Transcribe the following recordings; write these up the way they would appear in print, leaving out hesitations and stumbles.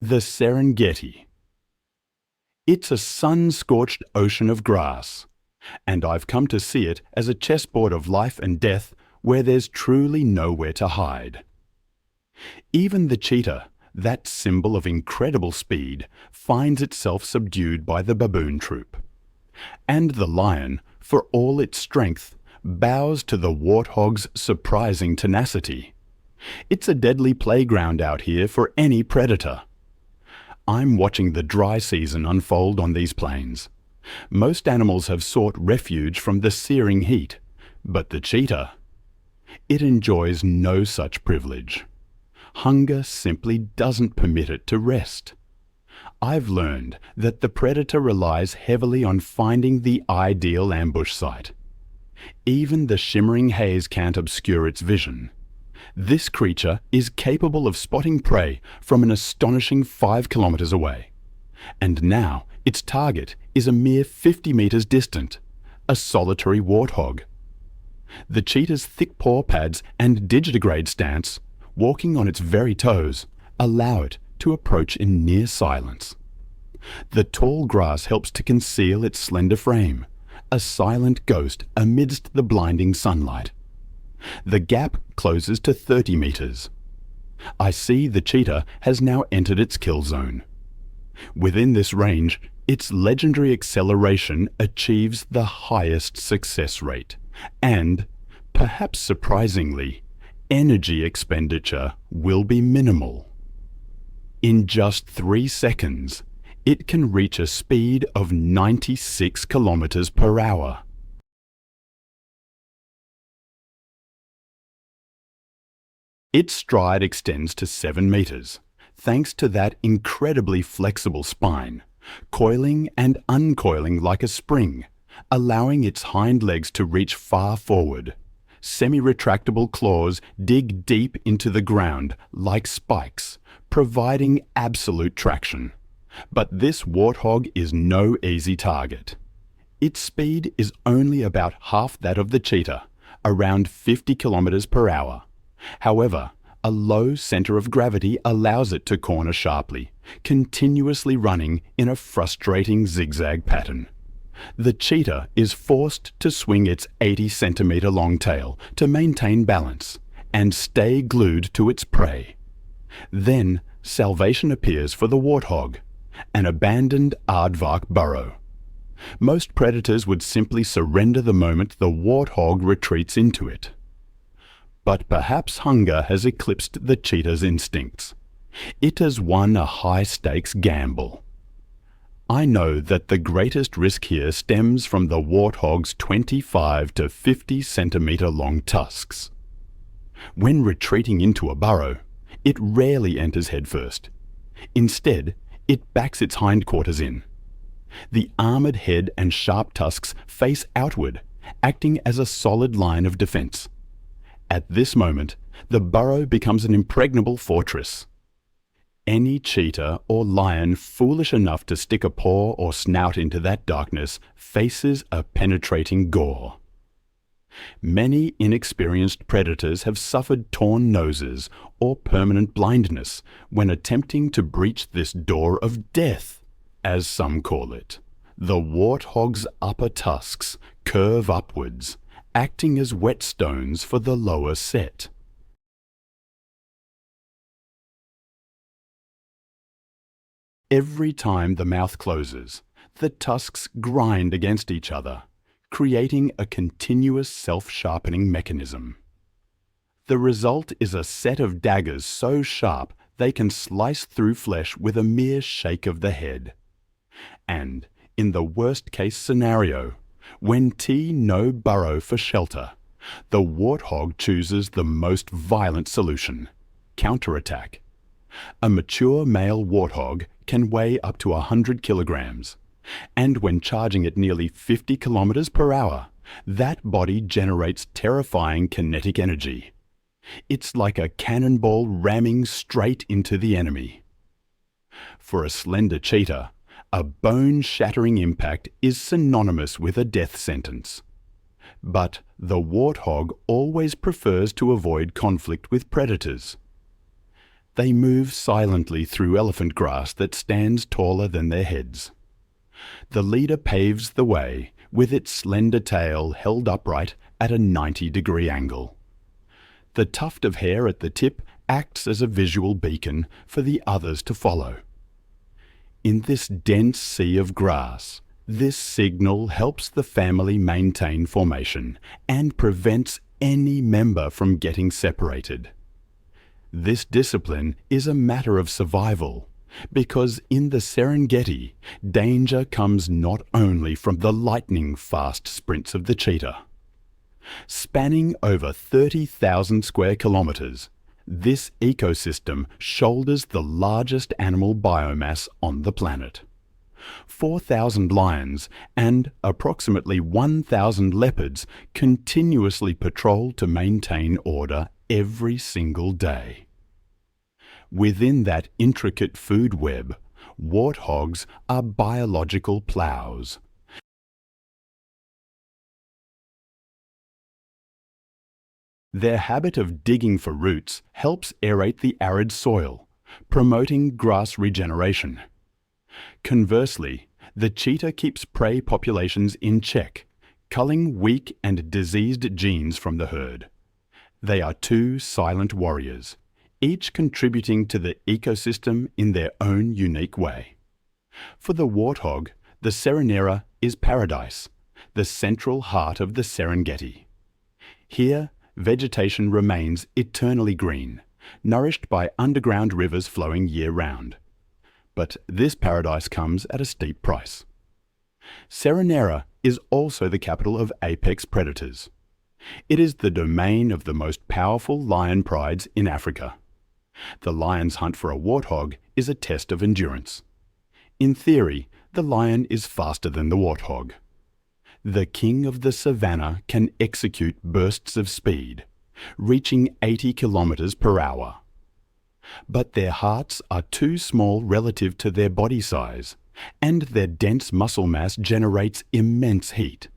the Serengeti. It's a sun-scorched ocean of grass, and I've come to see it as a chessboard of life and death where there's truly nowhere to hide. Even the cheetah, that symbol of incredible speed, finds itself subdued by the baboon troop. And the lion, for all its strength, bows to the warthog's surprising tenacity. It's a deadly playground out here for any predator. I'm watching the dry season unfold on these plains. Most animals have sought refuge from the searing heat, but the cheetah, it enjoys no such privilege. Hunger simply doesn't permit it to rest. I've learned that the predator relies heavily on finding the ideal ambush site. Even the shimmering haze can't obscure its vision. This creature is capable of spotting prey from an astonishing 5 kilometers away. And now its target is a mere 50 meters distant, a solitary warthog. The cheetah's thick paw pads and digitigrade stance, walking on its very toes, allow it to approach in near silence. The tall grass helps to conceal its slender frame, a silent ghost amidst the blinding sunlight. The gap closes to 30 meters. I see the cheetah has now entered its kill zone. Within this range, its legendary acceleration achieves the highest success rate, and, perhaps surprisingly, energy expenditure will be minimal. In just 3 seconds, it can reach a speed of 96 kilometers per hour. Its stride extends to 7 meters, thanks to that incredibly flexible spine, coiling and uncoiling like a spring, allowing its hind legs to reach far forward. Semi-retractable claws dig deep into the ground like spikes, providing absolute traction. But this warthog is no easy target. Its speed is only about half that of the cheetah, around 50 kilometers per hour. However, a low center of gravity allows it to corner sharply, continuously running in a frustrating zigzag pattern. The cheetah is forced to swing its 80-centimeter long tail to maintain balance and stay glued to its prey. Then salvation appears for the warthog, an abandoned aardvark burrow. Most predators would simply surrender the moment the warthog retreats into it. But perhaps hunger has eclipsed the cheetah's instincts. It has won a high-stakes gamble. I know that the greatest risk here stems from the warthog's 25 to 50 centimeter long tusks. When retreating into a burrow, it rarely enters headfirst. Instead, it backs its hindquarters in. The armored head and sharp tusks face outward, acting as a solid line of defense. At this moment, the burrow becomes an impregnable fortress. Any cheetah or lion foolish enough to stick a paw or snout into that darkness faces a penetrating gore. Many inexperienced predators have suffered torn noses or permanent blindness when attempting to breach this door of death, as some call it. The warthog's upper tusks curve upwards, acting as whetstones for the lower set. Every time the mouth closes, the tusks grind against each other, creating a continuous self-sharpening mechanism. The result is a set of daggers so sharp they can slice through flesh with a mere shake of the head. And, in the worst-case scenario, when no burrow for shelter, the warthog chooses the most violent solution: counterattack. A mature male warthog can weigh up to 100 kilograms, and when charging at nearly 50 kilometers per hour, that body generates terrifying kinetic energy. It's like a cannonball ramming straight into the enemy. For a slender cheetah, a bone-shattering impact is synonymous with a death sentence. But the warthog always prefers to avoid conflict with predators. They move silently through elephant grass that stands taller than their heads. The leader paves the way with its slender tail held upright at a 90-degree angle. The tuft of hair at the tip acts as a visual beacon for the others to follow. In this dense sea of grass, this signal helps the family maintain formation and prevents any member from getting separated. This discipline is a matter of survival, because in the Serengeti, danger comes not only from the lightning-fast sprints of the cheetah. Spanning over 30,000 square kilometers, this ecosystem shoulders the largest animal biomass on the planet. 4,000 lions and approximately 1,000 leopards continuously patrol to maintain order every single day. Within that intricate food web, warthogs are biological plows. Their habit of digging for roots helps aerate the arid soil, promoting grass regeneration. Conversely, the cheetah keeps prey populations in check, culling weak and diseased genes from the herd. They are two silent warriors, each contributing to the ecosystem in their own unique way. For the warthog, the Serenera is paradise, the central heart of the Serengeti. Here, vegetation remains eternally green, nourished by underground rivers flowing year-round. But this paradise comes at a steep price. Serenera is also the capital of apex predators. It is the domain of the most powerful lion prides in Africa. The lion's hunt for a warthog is a test of endurance. In theory, the lion is faster than the warthog. The king of the savannah can execute bursts of speed, reaching 80 kilometers per hour. But their hearts are too small relative to their body size, and their dense muscle mass generates immense heat.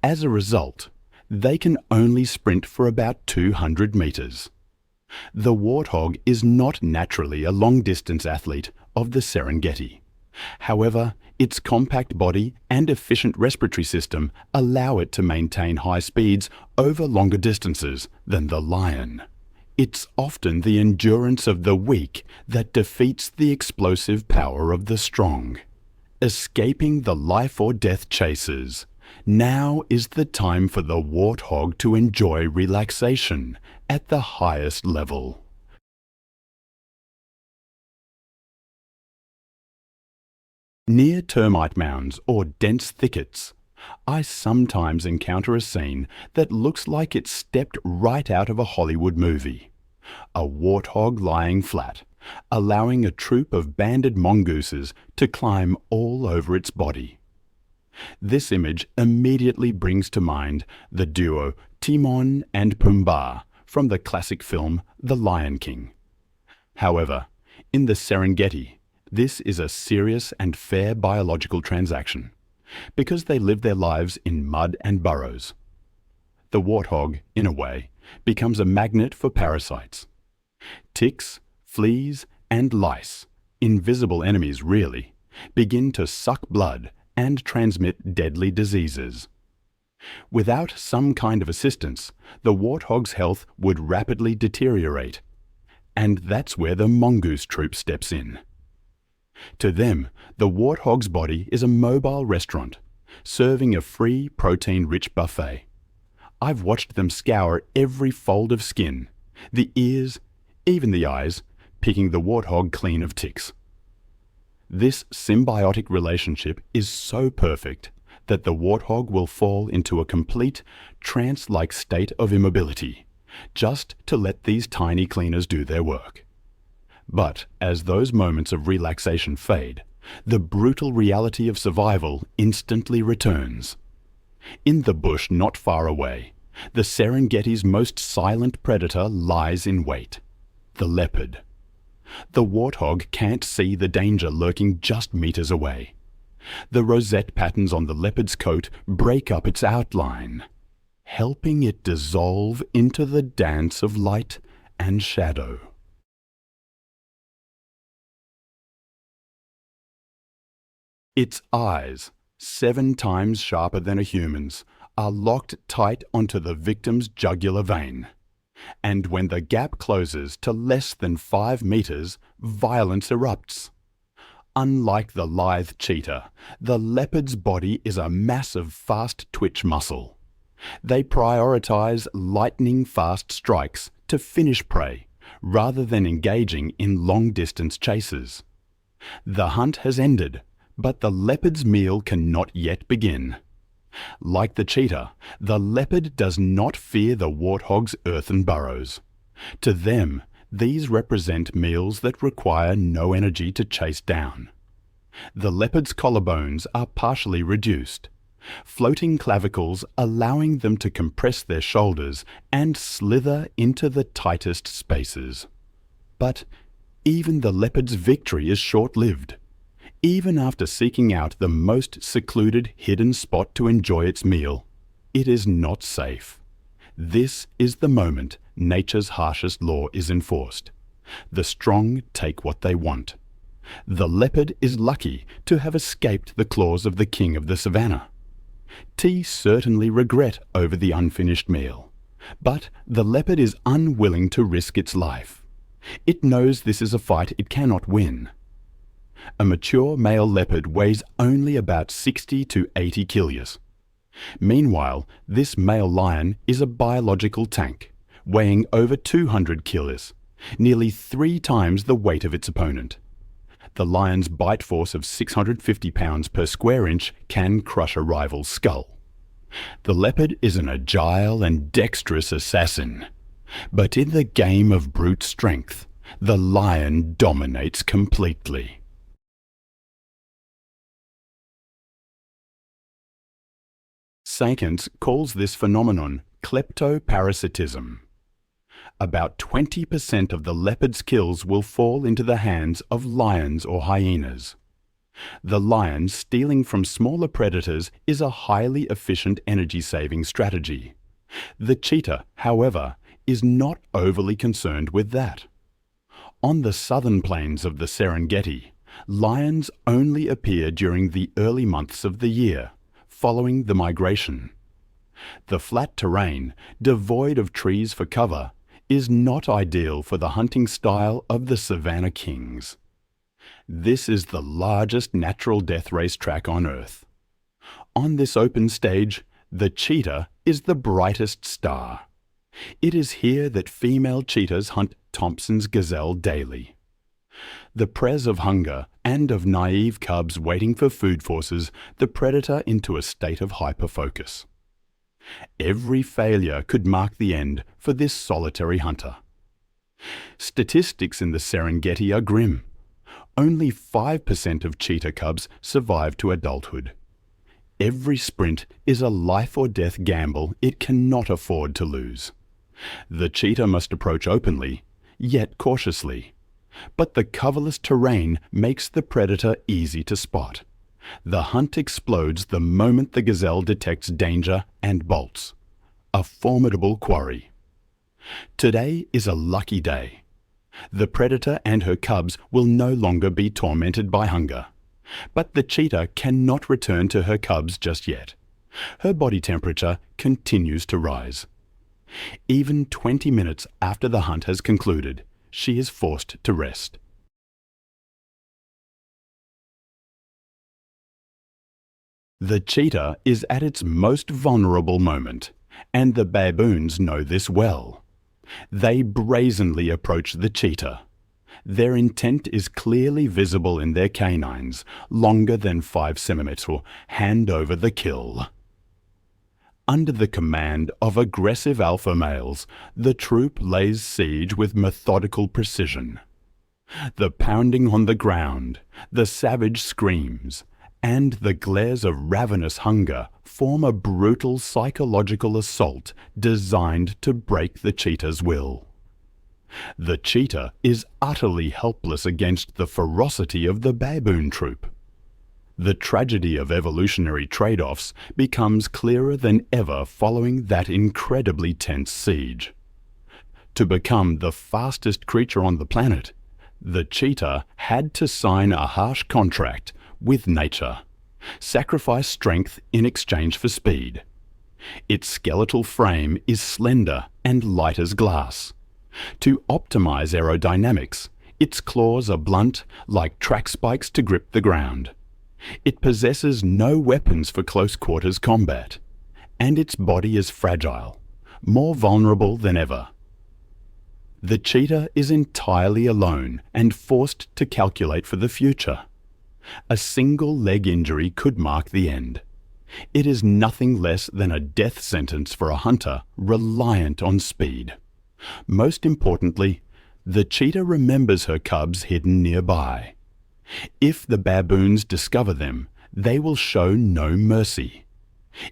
As a result, they can only sprint for about 200 meters. The warthog is not naturally a long-distance athlete of the Serengeti. However, its compact body and efficient respiratory system allow it to maintain high speeds over longer distances than the lion. It's often the endurance of the weak that defeats the explosive power of the strong. Escaping the life or death chases, now is the time for the warthog to enjoy relaxation at the highest level. Near termite mounds or dense thickets, I sometimes encounter a scene that looks like it's stepped right out of a Hollywood movie. A warthog lying flat, allowing a troop of banded mongooses to climb all over its body. This image immediately brings to mind the duo Timon and Pumbaa from the classic film The Lion King. However, in the Serengeti, this is a serious and fair biological transaction, because they live their lives in mud and burrows. The warthog, in a way, becomes a magnet for parasites. Ticks, fleas, and lice, invisible enemies really, begin to suck blood and transmit deadly diseases. Without some kind of assistance, the warthog's health would rapidly deteriorate, and that's where the mongoose troop steps in. To them, the warthog's body is a mobile restaurant, serving a free, protein-rich buffet. I've watched them scour every fold of skin, the ears, even the eyes, picking the warthog clean of ticks. This symbiotic relationship is so perfect that the warthog will fall into a complete, trance-like state of immobility, just to let these tiny cleaners do their work. But as those moments of relaxation fade, the brutal reality of survival instantly returns. In the bush not far away, the Serengeti's most silent predator lies in wait: the leopard. The warthog can't see the danger lurking just meters away. The rosette patterns on the leopard's coat break up its outline, helping it dissolve into the dance of light and shadow. Its eyes, 7 times sharper than a human's, are locked tight onto the victim's jugular vein. And when the gap closes to less than 5 meters, violence erupts. Unlike the lithe cheetah, the leopard's body is a mass of fast twitch muscle. They prioritize lightning-fast strikes to finish prey, rather than engaging in long-distance chases. The hunt has ended, but the leopard's meal cannot yet begin. Like the cheetah, the leopard does not fear the warthog's earthen burrows. To them, these represent meals that require no energy to chase down. The leopard's collarbones are partially reduced, floating clavicles allowing them to compress their shoulders and slither into the tightest spaces. But even the leopard's victory is short-lived. Even after seeking out the most secluded hidden spot to enjoy its meal, it is not safe. This is the moment nature's harshest law is enforced. The strong take what they want. The leopard is lucky to have escaped the claws of the king of the savannah. T certainly regret over the unfinished meal, but the leopard is unwilling to risk its life. It knows this is a fight it cannot win. A mature male leopard weighs only about 60 to 80 kilos. Meanwhile, this male lion is a biological tank, weighing over 200 kilos, nearly 3 times the weight of its opponent. The lion's bite force of 650 pounds per square inch can crush a rival's skull. The leopard is an agile and dexterous assassin, but in the game of brute strength, the lion dominates completely. Sankens calls this phenomenon kleptoparasitism. About 20% of the leopard's kills will fall into the hands of lions or hyenas. The lion stealing from smaller predators is a highly efficient energy-saving strategy. The cheetah, however, is not overly concerned with that. On the southern plains of the Serengeti, lions only appear during the early months of the year, following the migration. The flat terrain, devoid of trees for cover, is not ideal for the hunting style of the savanna kings. This is the largest natural death racetrack on Earth. On this open stage, the cheetah is the brightest star. It is here that female cheetahs hunt Thompson's gazelle daily. The prez of hunger and of naive cubs waiting for food forces the predator into a state of hyperfocus. Every failure could mark the end for this solitary hunter. Statistics in the Serengeti are grim. Only 5% of cheetah cubs survive to adulthood. Every sprint is a life-or-death gamble it cannot afford to lose. The cheetah must approach openly, yet cautiously. But the coverless terrain makes the predator easy to spot. The hunt explodes the moment the gazelle detects danger and bolts. A formidable quarry. Today is a lucky day. The predator and her cubs will no longer be tormented by hunger. But the cheetah cannot return to her cubs just yet. Her body temperature continues to rise. Even 20 minutes after the hunt has concluded, she is forced to rest. The cheetah is at its most vulnerable moment, and the baboons know this well. They brazenly approach the cheetah. Their intent is clearly visible in their canines, longer than 5 centimeters, hand over the kill. Under the command of aggressive alpha males, the troop lays siege with methodical precision. The pounding on the ground, the savage screams, and the glares of ravenous hunger form a brutal psychological assault designed to break the cheetah's will. The cheetah is utterly helpless against the ferocity of the baboon troop. The tragedy of evolutionary trade-offs becomes clearer than ever following that incredibly tense siege. To become the fastest creature on the planet, the cheetah had to sign a harsh contract with nature, sacrifice strength in exchange for speed. Its skeletal frame is slender and light as glass. To optimize aerodynamics, its claws are blunt, like track spikes to grip the ground. It possesses no weapons for close quarters combat, and its body is fragile, more vulnerable than ever. The cheetah is entirely alone and forced to calculate for the future. A single leg injury could mark the end. It is nothing less than a death sentence for a hunter reliant on speed. Most importantly, the cheetah remembers her cubs hidden nearby. If the baboons discover them, they will show no mercy.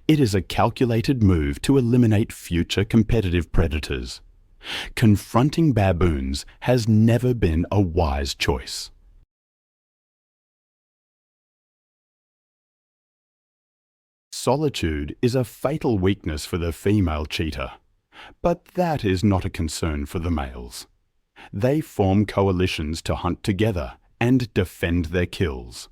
It is a calculated move to eliminate future competitive predators. Confronting baboons has never been a wise choice. Solitude is a fatal weakness for the female cheetah, but that is not a concern for the males. They form coalitions to hunt together and defend their kills.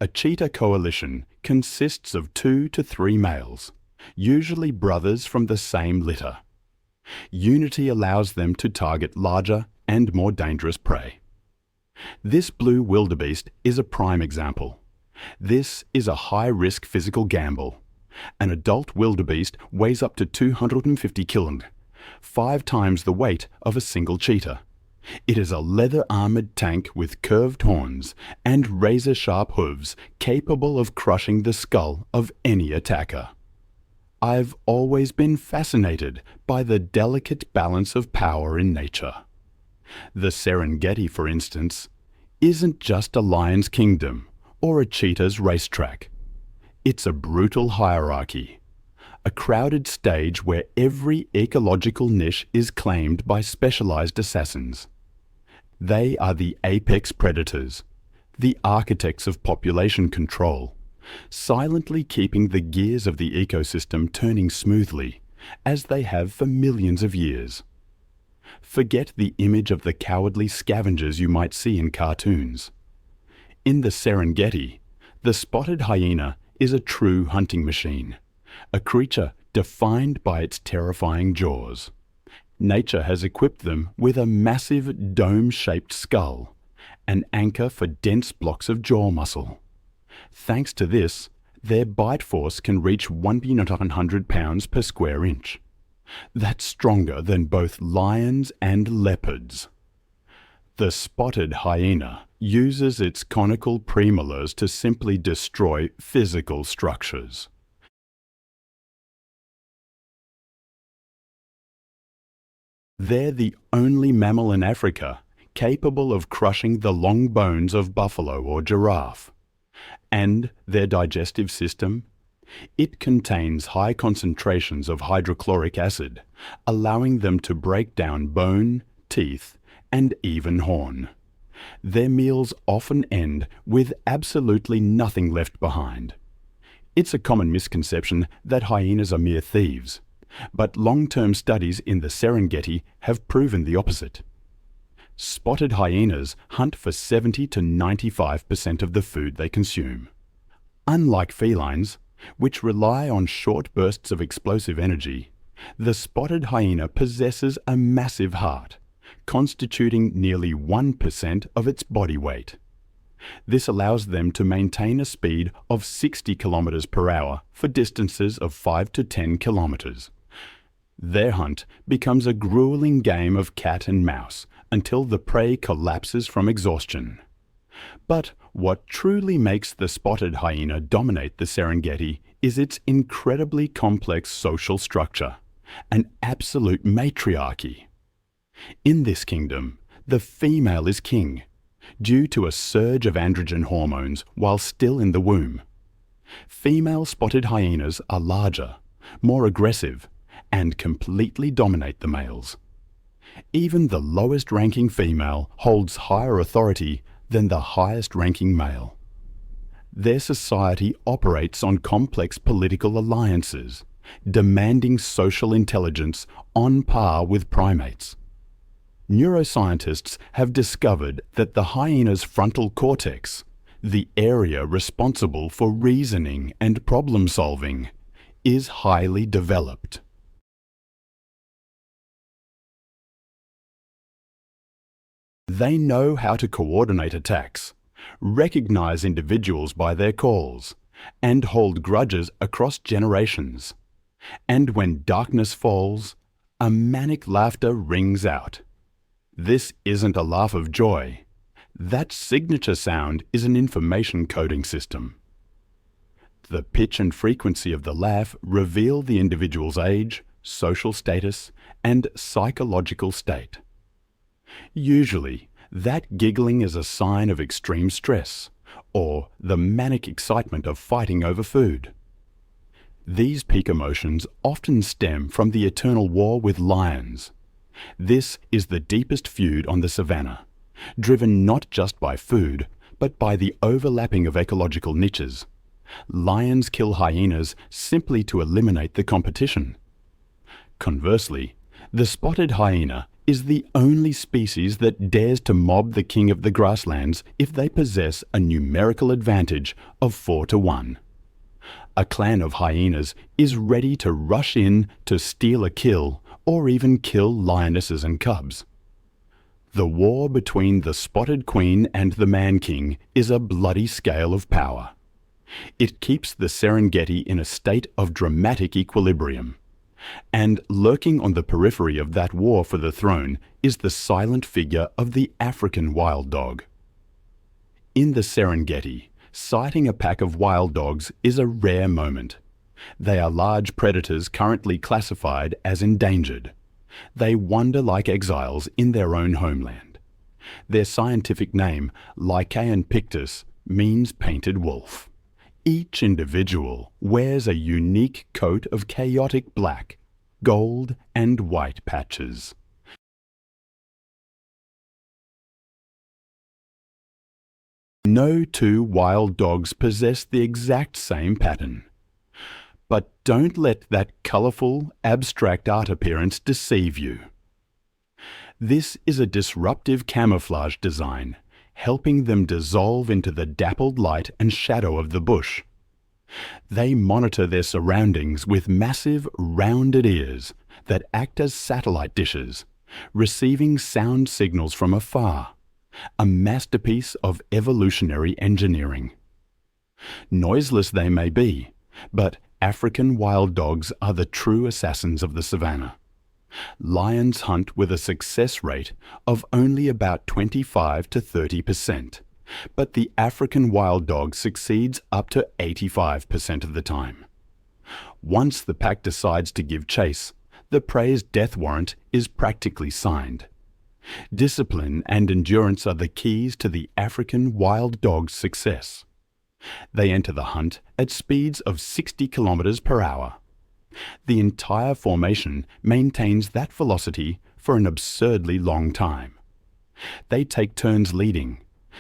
A cheetah coalition consists of 2 to 3 males, usually brothers from the same litter. Unity allows them to target larger and more dangerous prey. This blue wildebeest is a prime example. This is a high-risk physical gamble. An adult wildebeest weighs up to 250 kilograms, 5 times the weight of a single cheetah. It is a leather-armored tank with curved horns and razor-sharp hooves capable of crushing the skull of any attacker. I've always been fascinated by the delicate balance of power in nature. The Serengeti, for instance, isn't just a lion's kingdom or a cheetah's racetrack. It's a brutal hierarchy, a crowded stage where every ecological niche is claimed by specialized assassins. They are the apex predators, the architects of population control, silently keeping the gears of the ecosystem turning smoothly, as they have for millions of years. Forget the image of the cowardly scavengers you might see in cartoons. In the Serengeti, the spotted hyena is a true hunting machine, a creature defined by its terrifying jaws. Nature has equipped them with a massive dome-shaped skull, an anchor for dense blocks of jaw muscle. Thanks to this, their bite force can reach 1,900 pounds per square inch. That's stronger than both lions and leopards. The spotted hyena uses its conical premolars to simply destroy physical structures. They're the only mammal in Africa capable of crushing the long bones of buffalo or giraffe. And their digestive system? It contains high concentrations of hydrochloric acid, allowing them to break down bone, teeth, and even horn. Their meals often end with absolutely nothing left behind. It's a common misconception that hyenas are mere thieves, but long-term studies in the Serengeti have proven the opposite. Spotted hyenas hunt for 70 to 95% of the food they consume. Unlike felines, which rely on short bursts of explosive energy, the spotted hyena possesses a massive heart, constituting nearly 1% of its body weight. This allows them to maintain a speed of 60 kilometers per hour for distances of 5 to 10 kilometers. Their hunt becomes a grueling game of cat and mouse until the prey collapses from exhaustion. But what truly makes the spotted hyena dominate the Serengeti is its incredibly complex social structure, an absolute matriarchy. In this kingdom, the female is king, due to a surge of androgen hormones while still in the womb. Female spotted hyenas are larger, more aggressive, and completely dominate the males. Even the lowest-ranking female holds higher authority than the highest-ranking male. Their society operates on complex political alliances, demanding social intelligence on par with primates. Neuroscientists have discovered that the hyena's frontal cortex, The area responsible for reasoning and problem solving is highly developed. They know how to coordinate attacks, recognize individuals by their calls, and hold grudges across generations. And when darkness falls, a manic laughter rings out. This isn't a laugh of joy. That signature sound is an information coding system. The pitch and frequency of the laugh reveal the individual's age, social status, and psychological state. Usually, that giggling is a sign of extreme stress, or the manic excitement of fighting over food. These peak emotions often stem from the eternal war with lions. This is the deepest feud on the savannah, driven not just by food, but by the overlapping of ecological niches. Lions kill hyenas simply to eliminate the competition. Conversely, the spotted hyena is the only species that dares to mob the king of the grasslands if they possess a numerical advantage of 4-1. A clan of hyenas is ready to rush in to steal a kill or even kill lionesses and cubs. The war between the spotted queen and the man-king is a bloody scale of power. It keeps the Serengeti in a state of dramatic equilibrium. And lurking on the periphery of that war for the throne is the silent figure of the African wild dog. In the Serengeti, sighting a pack of wild dogs is a rare moment. They are large predators currently classified as endangered. They wander like exiles in their own homeland. Their scientific name, Lycaon pictus, means painted wolf. Each individual wears a unique coat of chaotic black, gold, and white patches. No two wild dogs possess the exact same pattern. But don't let that colourful, abstract art appearance deceive you. This is a disruptive camouflage design, helping them dissolve into the dappled light and shadow of the bush. They monitor their surroundings with massive, rounded ears that act as satellite dishes, receiving sound signals from afar, a masterpiece of evolutionary engineering. Noiseless they may be, but African wild dogs are the true assassins of the savannah. Lions hunt with a success rate of only about 25 to 30%, but the African wild dog succeeds up to 85% of the time. Once the pack decides to give chase, the prey's death warrant is practically signed. Discipline and endurance are the keys to the African wild dog's success. They enter the hunt at speeds of 60 kilometers per hour. The entire formation maintains that velocity for an absurdly long time. They take turns leading.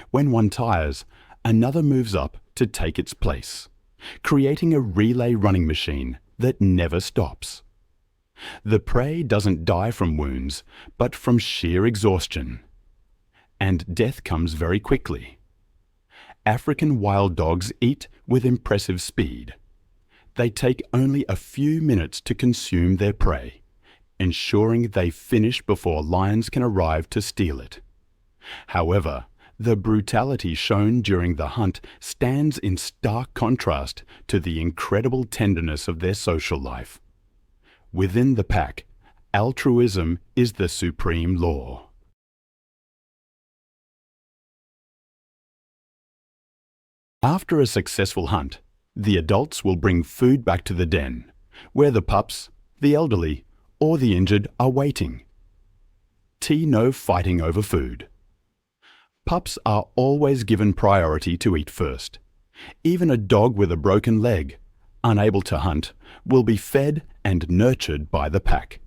When one tires, another moves up to take its place, creating a relay running machine that never stops. The prey doesn't die from wounds, but from sheer exhaustion. And death comes very quickly. African wild dogs eat with impressive speed. They take only a few minutes to consume their prey, ensuring they finish before lions can arrive to steal it. However, the brutality shown during the hunt stands in stark contrast to the incredible tenderness of their social life. Within the pack, altruism is the supreme law. After a successful hunt, the adults will bring food back to the den, where the pups, the elderly, or the injured are waiting. No fighting over food. Pups are always given priority to eat first. Even a dog with a broken leg, unable to hunt, will be fed and nurtured by the pack.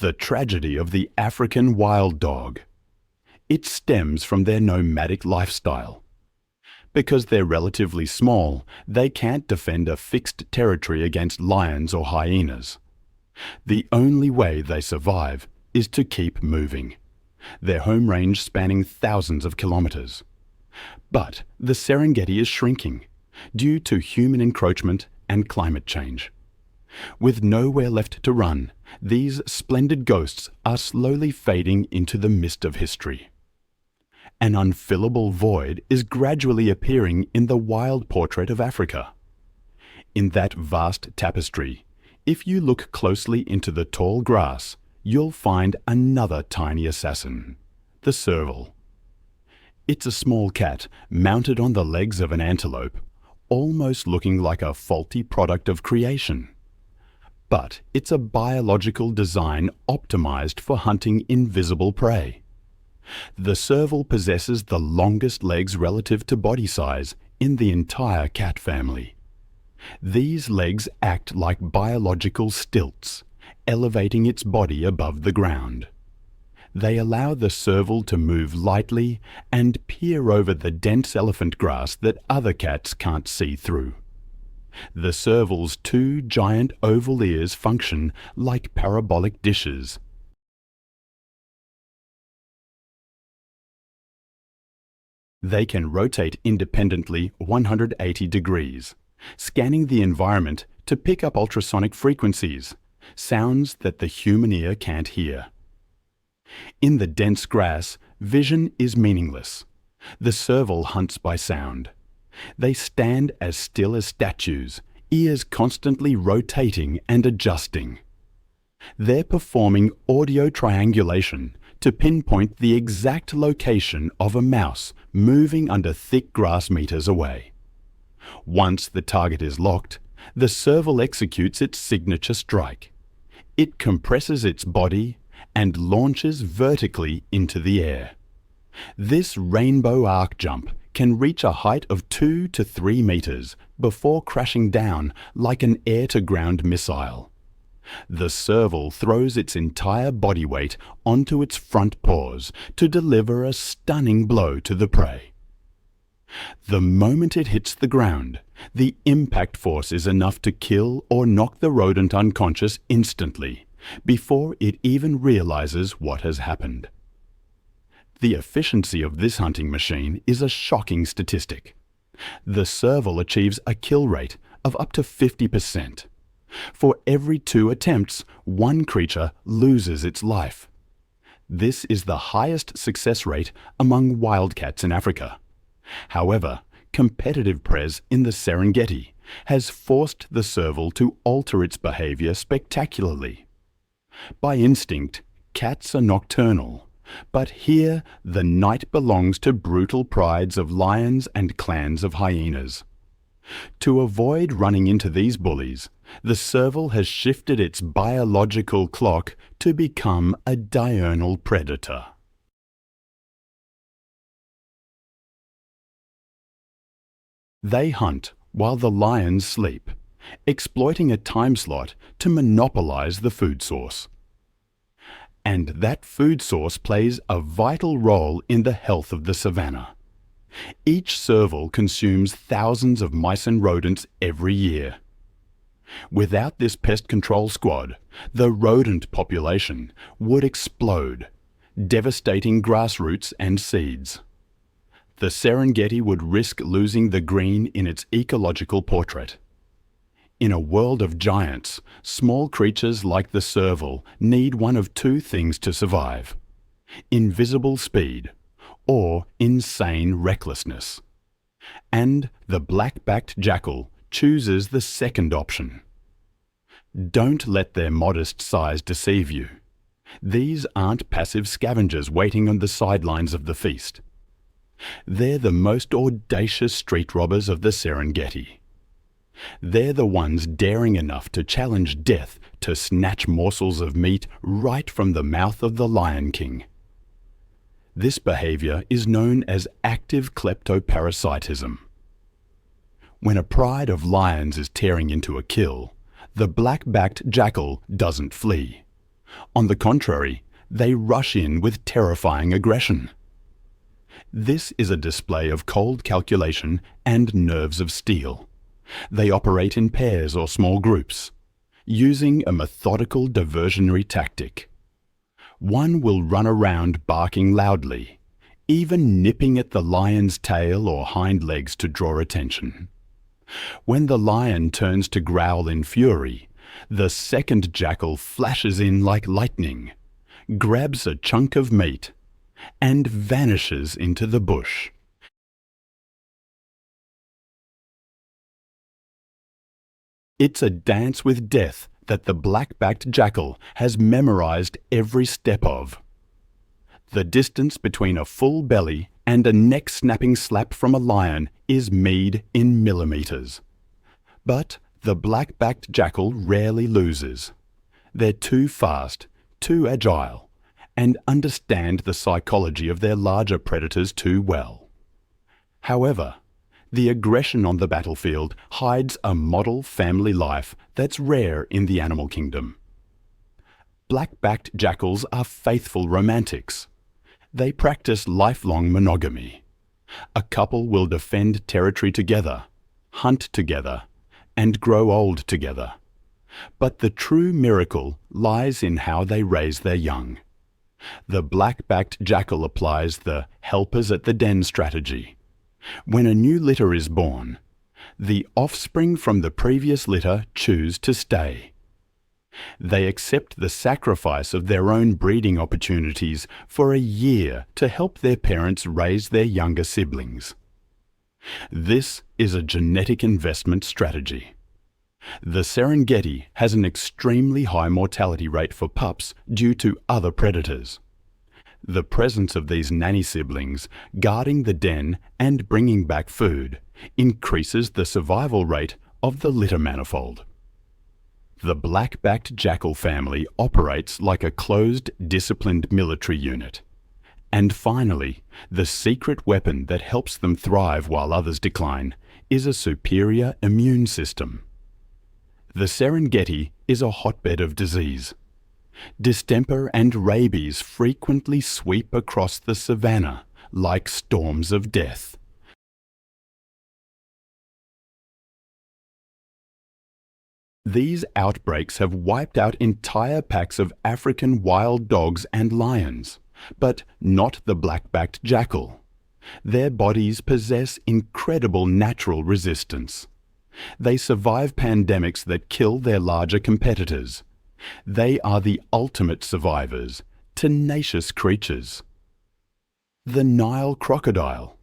The tragedy of the African wild dog. It stems from their nomadic lifestyle. Because they're relatively small, they can't defend a fixed territory against lions or hyenas. The only way they survive is to keep moving, their home range spanning thousands of kilometers. But the Serengeti is shrinking due to human encroachment and climate change. With nowhere left to run, these splendid ghosts are slowly fading into the mist of history. An unfillable void is gradually appearing in the wild portrait of Africa. In that vast tapestry, if you look closely into the tall grass, you'll find another tiny assassin, the serval. It's a small cat mounted on the legs of an antelope, almost looking like a faulty product of creation. But it's a biological design optimized for hunting invisible prey. The serval possesses the longest legs relative to body size in the entire cat family. These legs act like biological stilts, elevating its body above the ground. They allow the serval to move lightly and peer over the dense elephant grass that other cats can't see through. The serval's two giant oval ears function like parabolic dishes. They can rotate independently 180 degrees, scanning the environment to pick up ultrasonic frequencies, sounds that the human ear can't hear. In the dense grass, vision is meaningless. The serval hunts by sound. They stand as still as statues, ears constantly rotating and adjusting. They're performing audio triangulation to pinpoint the exact location of a mouse moving under thick grass meters away. Once the target is locked, the serval executes its signature strike. It compresses its body and launches vertically into the air. This rainbow arc jump can reach a height of 2 to 3 meters before crashing down like an air-to-ground missile. The serval throws its entire body weight onto its front paws to deliver a stunning blow to the prey. The moment it hits the ground, the impact force is enough to kill or knock the rodent unconscious instantly, before it even realizes what has happened. The efficiency of this hunting machine is a shocking statistic. The serval achieves a kill rate of up to 50%. For every 2 attempts, one creature loses its life. This is the highest success rate among wildcats in Africa. However, competitive prey in the Serengeti has forced the serval to alter its behavior spectacularly. By instinct, cats are nocturnal, but here the night belongs to brutal prides of lions and clans of hyenas. To avoid running into these bullies, the serval has shifted its biological clock to become a diurnal predator. They hunt while the lions sleep, exploiting a time slot to monopolize the food source. And that food source plays a vital role in the health of the savanna. Each serval consumes thousands of mice and rodents every year. Without this pest control squad, the rodent population would explode, devastating grassroots and seeds. The Serengeti would risk losing the green in its ecological portrait. In a world of giants, small creatures like the serval need one of 2 things to survive: invisible speed or insane recklessness. And the black-backed jackal chooses the second option. Don't let their modest size deceive you. These aren't passive scavengers waiting on the sidelines of the feast. They're the most audacious street robbers of the Serengeti. They're the ones daring enough to challenge death to snatch morsels of meat right from the mouth of the Lion King. This behavior is known as active kleptoparasitism. When a pride of lions is tearing into a kill, the black-backed jackal doesn't flee. On the contrary, they rush in with terrifying aggression. This is a display of cold calculation and nerves of steel. They operate in pairs or small groups, using a methodical diversionary tactic. One will run around barking loudly, even nipping at the lion's tail or hind legs to draw attention. When the lion turns to growl in fury, the second jackal flashes in like lightning, grabs a chunk of meat, and vanishes into the bush. It's a dance with death that the black-backed jackal has memorized every step of. The distance between a full belly and a neck-snapping slap from a lion is measured in millimeters. But the black-backed jackal rarely loses. They're too fast, too agile, and understand the psychology of their larger predators too well. However, the aggression on the battlefield hides a model family life that's rare in the animal kingdom. Black-backed jackals are faithful romantics. They practice lifelong monogamy. A couple will defend territory together, hunt together, and grow old together. But the true miracle lies in how they raise their young. The black-backed jackal applies the helpers at the den strategy. When a new litter is born, the offspring from the previous litter choose to stay. They accept the sacrifice of their own breeding opportunities for a year to help their parents raise their younger siblings. This is a genetic investment strategy. The Serengeti has an extremely high mortality rate for pups due to other predators. The presence of these nanny siblings guarding the den and bringing back food increases the survival rate of the litter manifold. The black-backed jackal family operates like a closed, disciplined military unit. And finally, the secret weapon that helps them thrive while others decline is a superior immune system. The Serengeti is a hotbed of disease. Distemper and rabies frequently sweep across the savanna like storms of death. These outbreaks have wiped out entire packs of African wild dogs and lions, but not the black-backed jackal. Their bodies possess incredible natural resistance. They survive pandemics that kill their larger competitors. They are the ultimate survivors, tenacious creatures. The Nile crocodile.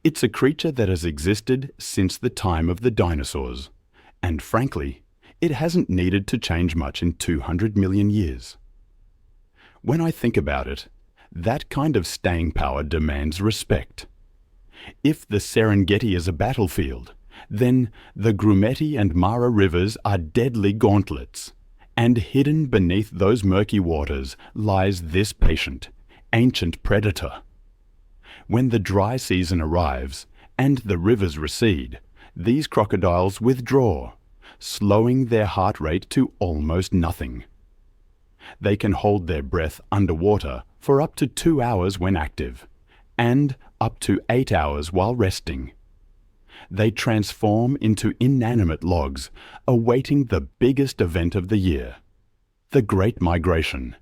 It's a creature that has existed since the time of the dinosaurs, and frankly, it hasn't needed to change much in 200 million years. When I think about it, that kind of staying power demands respect. If the Serengeti is a battlefield, then the Grumeti and Mara rivers are deadly gauntlets, and hidden beneath those murky waters lies this patient, ancient predator. When the dry season arrives and the rivers recede, these crocodiles withdraw, slowing their heart rate to almost nothing. They can hold their breath underwater for up to 2 hours when active, and up to 8 hours while resting. They transform into inanimate logs, awaiting the biggest event of the year, the Great Migration,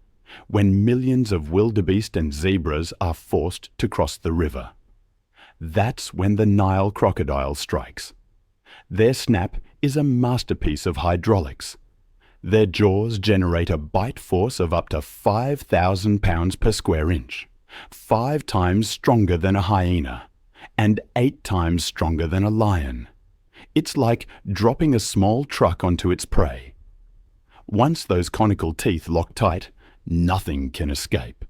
when millions of wildebeest and zebras are forced to cross the river. That's when the Nile crocodile strikes. Their snap is a masterpiece of hydraulics. Their jaws generate a bite force of up to 5,000 pounds per square inch, 5 times stronger than a hyena, and 8 times stronger than a lion. It's like dropping a small truck onto its prey. Once those conical teeth lock tight, nothing can escape.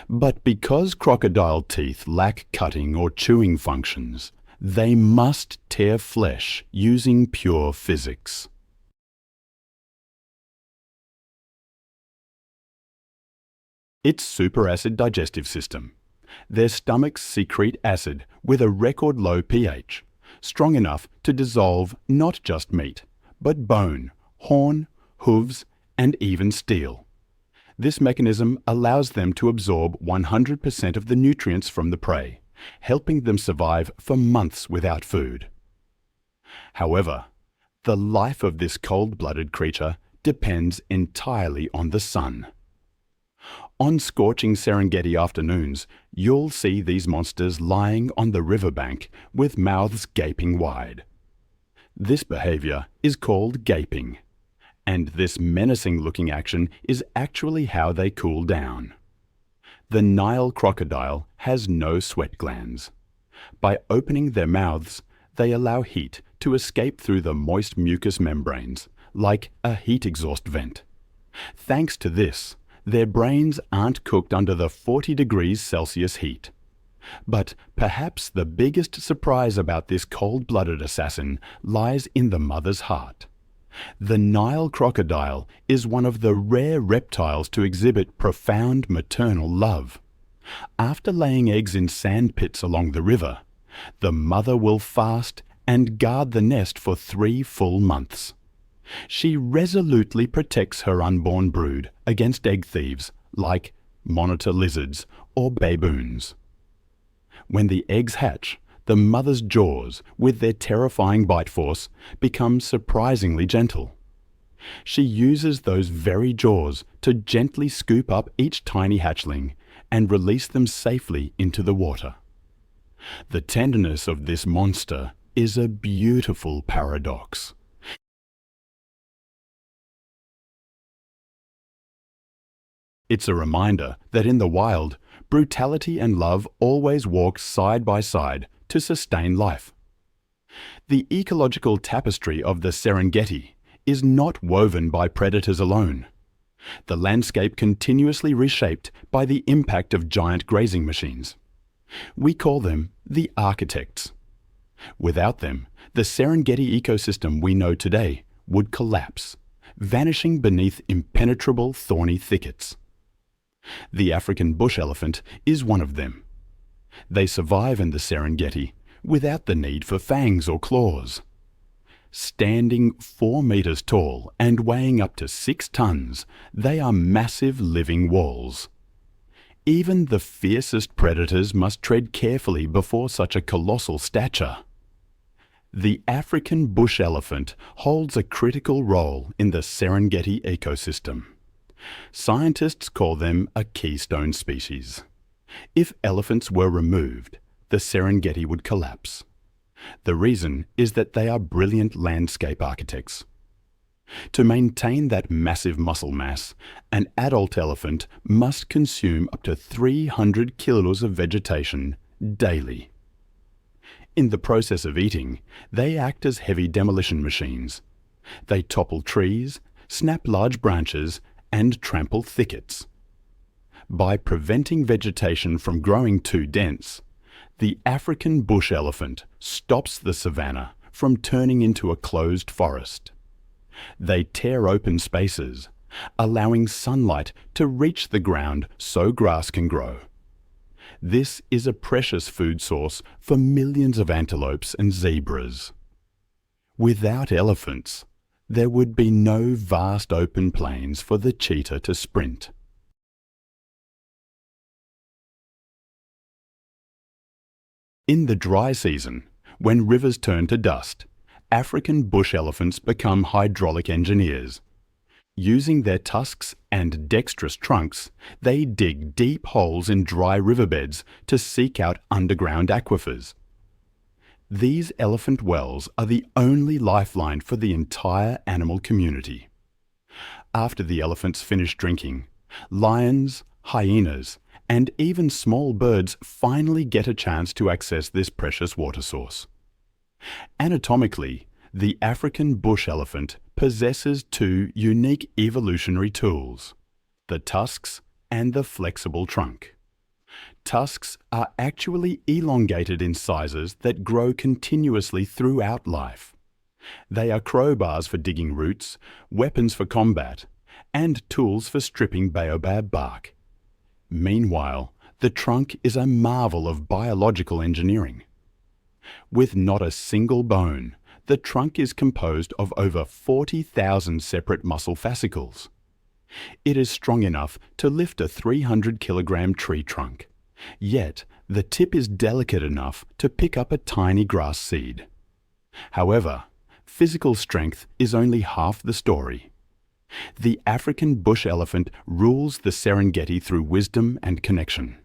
But because crocodile teeth lack cutting or chewing functions, they must tear flesh using pure physics. Its superacid digestive system. Their stomachs secrete acid with a record low pH, strong enough to dissolve not just meat, but bone, horn, hooves, and even steel. This mechanism allows them to absorb 100% of the nutrients from the prey, helping them survive for months without food. However, the life of this cold-blooded creature depends entirely on the sun. On scorching Serengeti afternoons, you'll see these monsters lying on the riverbank with mouths gaping wide. This behavior is called gaping, and this menacing-looking action is actually how they cool down. The Nile crocodile has no sweat glands. By opening their mouths, they allow heat to escape through the moist mucous membranes, like a heat exhaust vent. Thanks to this, their brains aren't cooked under the 40 degrees Celsius heat. But perhaps the biggest surprise about this cold-blooded assassin lies in the mother's heart. The Nile crocodile is one of the rare reptiles to exhibit profound maternal love. After laying eggs in sand pits along the river, the mother will fast and guard the nest for 3 full months. She resolutely protects her unborn brood against egg thieves like monitor lizards or baboons. When the eggs hatch, the mother's jaws, with their terrifying bite force, become surprisingly gentle. She uses those very jaws to gently scoop up each tiny hatchling and release them safely into the water. The tenderness of this monster is a beautiful paradox. It's a reminder that in the wild, brutality and love always walk side by side to sustain life. The ecological tapestry of the Serengeti is not woven by predators alone. The landscape continuously reshaped by the impact of giant grazing machines. We call them the architects. Without them, the Serengeti ecosystem we know today would collapse, vanishing beneath impenetrable thorny thickets. The African bush elephant is one of them. They survive in the Serengeti without the need for fangs or claws. Standing 4 meters tall and weighing up to 6 tons, they are massive living walls. Even the fiercest predators must tread carefully before such a colossal stature. The African bush elephant holds a critical role in the Serengeti ecosystem. Scientists call them a keystone species. If elephants were removed, the Serengeti would collapse. The reason is that they are brilliant landscape architects. To maintain that massive muscle mass, an adult elephant must consume up to 300 kilos of vegetation daily. In the process of eating, they act as heavy demolition machines. They topple trees, snap large branches, and trample thickets. By preventing vegetation from growing too dense, the African bush elephant stops the savanna from turning into a closed forest. They tear open spaces, allowing sunlight to reach the ground so grass can grow. This is a precious food source for millions of antelopes and zebras. Without elephants, there would be no vast open plains for the cheetah to sprint. In the dry season, when rivers turn to dust, African bush elephants become hydraulic engineers. Using their tusks and dexterous trunks, they dig deep holes in dry riverbeds to seek out underground aquifers. These elephant wells are the only lifeline for the entire animal community. After the elephants finish drinking, lions, hyenas, and even small birds finally get a chance to access this precious water source. Anatomically, the African bush elephant possesses 2 unique evolutionary tools, the tusks and the flexible trunk. Tusks are actually elongated incisors that grow continuously throughout life. They are crowbars for digging roots, weapons for combat, and tools for stripping baobab bark. Meanwhile, the trunk is a marvel of biological engineering. With not a single bone, the trunk is composed of over 40,000 separate muscle fascicles. It is strong enough to lift a 300-kilogram tree trunk, yet the tip is delicate enough to pick up a tiny grass seed. However, physical strength is only half the story. The African bush elephant rules the Serengeti through wisdom and connection.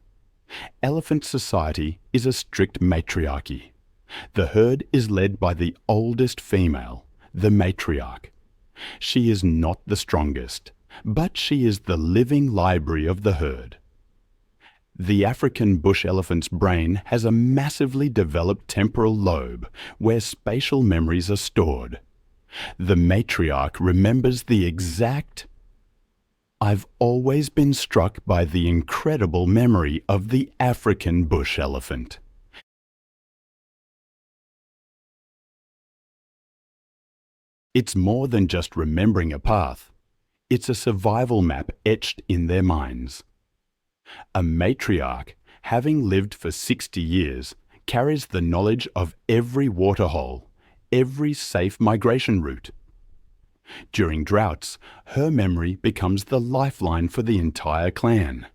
Elephant society is a strict matriarchy. The herd is led by the oldest female, the matriarch. She is not the strongest, but she is the living library of the herd. The African bush elephant's brain has a massively developed temporal lobe where spatial memories are stored. The matriarch remembers the exact... I've always been struck by the incredible memory of the African bush elephant. It's more than just remembering a path. It's a survival map etched in their minds. A matriarch, having lived for 60 years, carries the knowledge of every waterhole, every safe migration route. During droughts, her memory becomes the lifeline for the entire clan.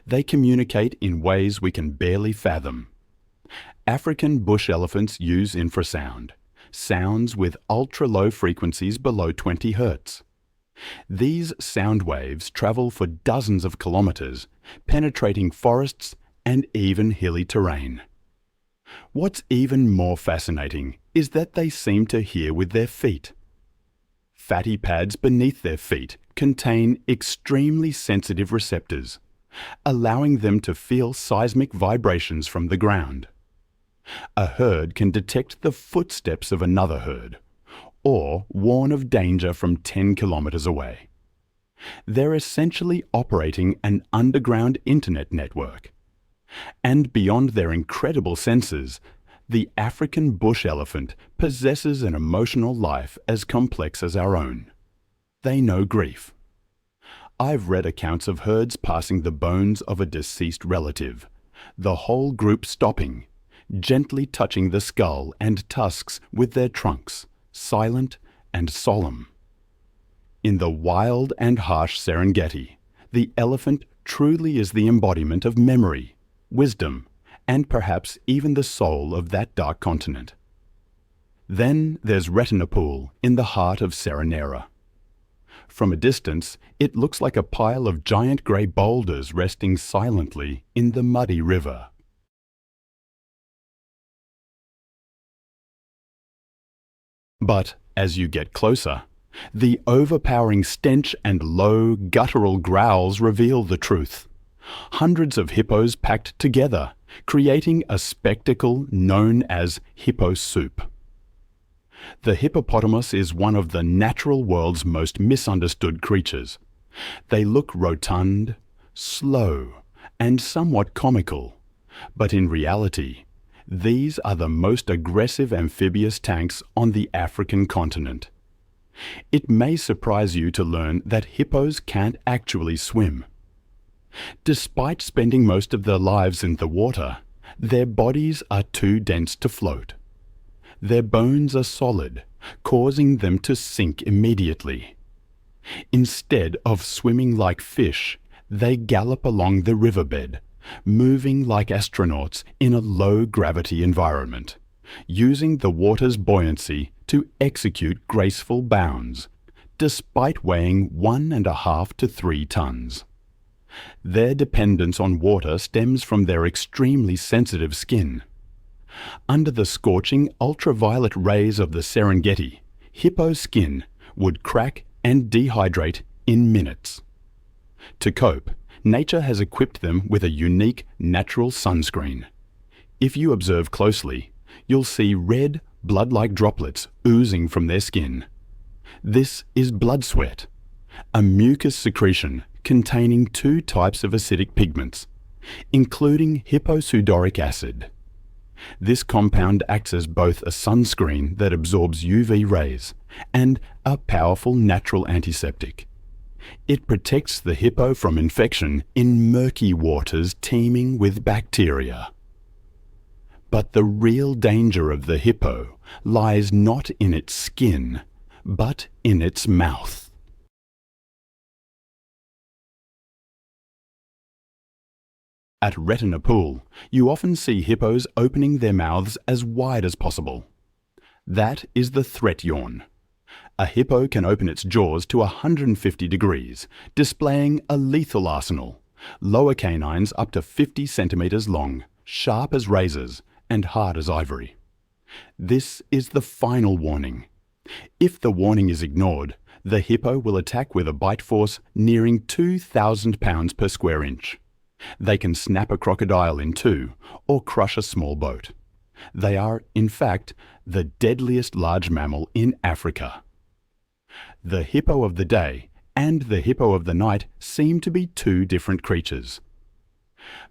They communicate in ways we can barely fathom. African bush elephants use infrasound, sounds with ultra-low frequencies below 20 Hz. These sound waves travel for dozens of kilometers, penetrating forests and even hilly terrain. What's even more fascinating is that they seem to hear with their feet. Fatty pads beneath their feet contain extremely sensitive receptors, allowing them to feel seismic vibrations from the ground. A herd can detect the footsteps of another herd, or warn of danger from 10 kilometers away. They're essentially operating an underground internet network. And beyond their incredible senses, the African bush elephant possesses an emotional life as complex as our own. They know grief. I've read accounts of herds passing the bones of a deceased relative, the whole group stopping, gently touching the skull and tusks with their trunks, silent and solemn. In the wild and harsh Serengeti, the elephant truly is the embodiment of memory, wisdom, and perhaps even the soul of that dark continent. Then there's Retinapool in the heart of Serenera. From a distance, it looks like a pile of giant grey boulders resting silently in the muddy river. But as you get closer, the overpowering stench and low, guttural growls reveal the truth. Hundreds of hippos packed together, creating a spectacle known as hippo soup. The hippopotamus is one of the natural world's most misunderstood creatures. They look rotund, slow, and somewhat comical, but in reality, these are the most aggressive amphibious tanks on the African continent. It may surprise you to learn that hippos can't actually swim. Despite spending most of their lives in the water, their bodies are too dense to float. Their bones are solid, causing them to sink immediately. Instead of swimming like fish, they gallop along the riverbed, moving like astronauts in a low-gravity environment, using the water's buoyancy to execute graceful bounds, despite weighing 1.5 to 3 tons. Their dependence on water stems from their extremely sensitive skin. Under the scorching ultraviolet rays of the Serengeti, hippo skin would crack and dehydrate in minutes. To cope, nature has equipped them with a unique natural sunscreen. If you observe closely, you'll see red, blood-like droplets oozing from their skin. This is blood sweat, a mucus secretion containing 2 types of acidic pigments, including hipposudoric acid. This compound acts as both a sunscreen that absorbs UV rays and a powerful natural antiseptic. It protects the hippo from infection in murky waters teeming with bacteria. But the real danger of the hippo lies not in its skin, but in its mouth. At Retinapool, you often see hippos opening their mouths as wide as possible. That is the threat yawn. A hippo can open its jaws to 150 degrees, displaying a lethal arsenal. Lower canines up to 50 centimeters long, sharp as razors and hard as ivory. This is the final warning. If the warning is ignored, the hippo will attack with a bite force nearing 2,000 pounds per square inch. They can snap a crocodile in two or crush a small boat. They are, in fact, the deadliest large mammal in Africa. The hippo of the day and the hippo of the night seem to be two different creatures.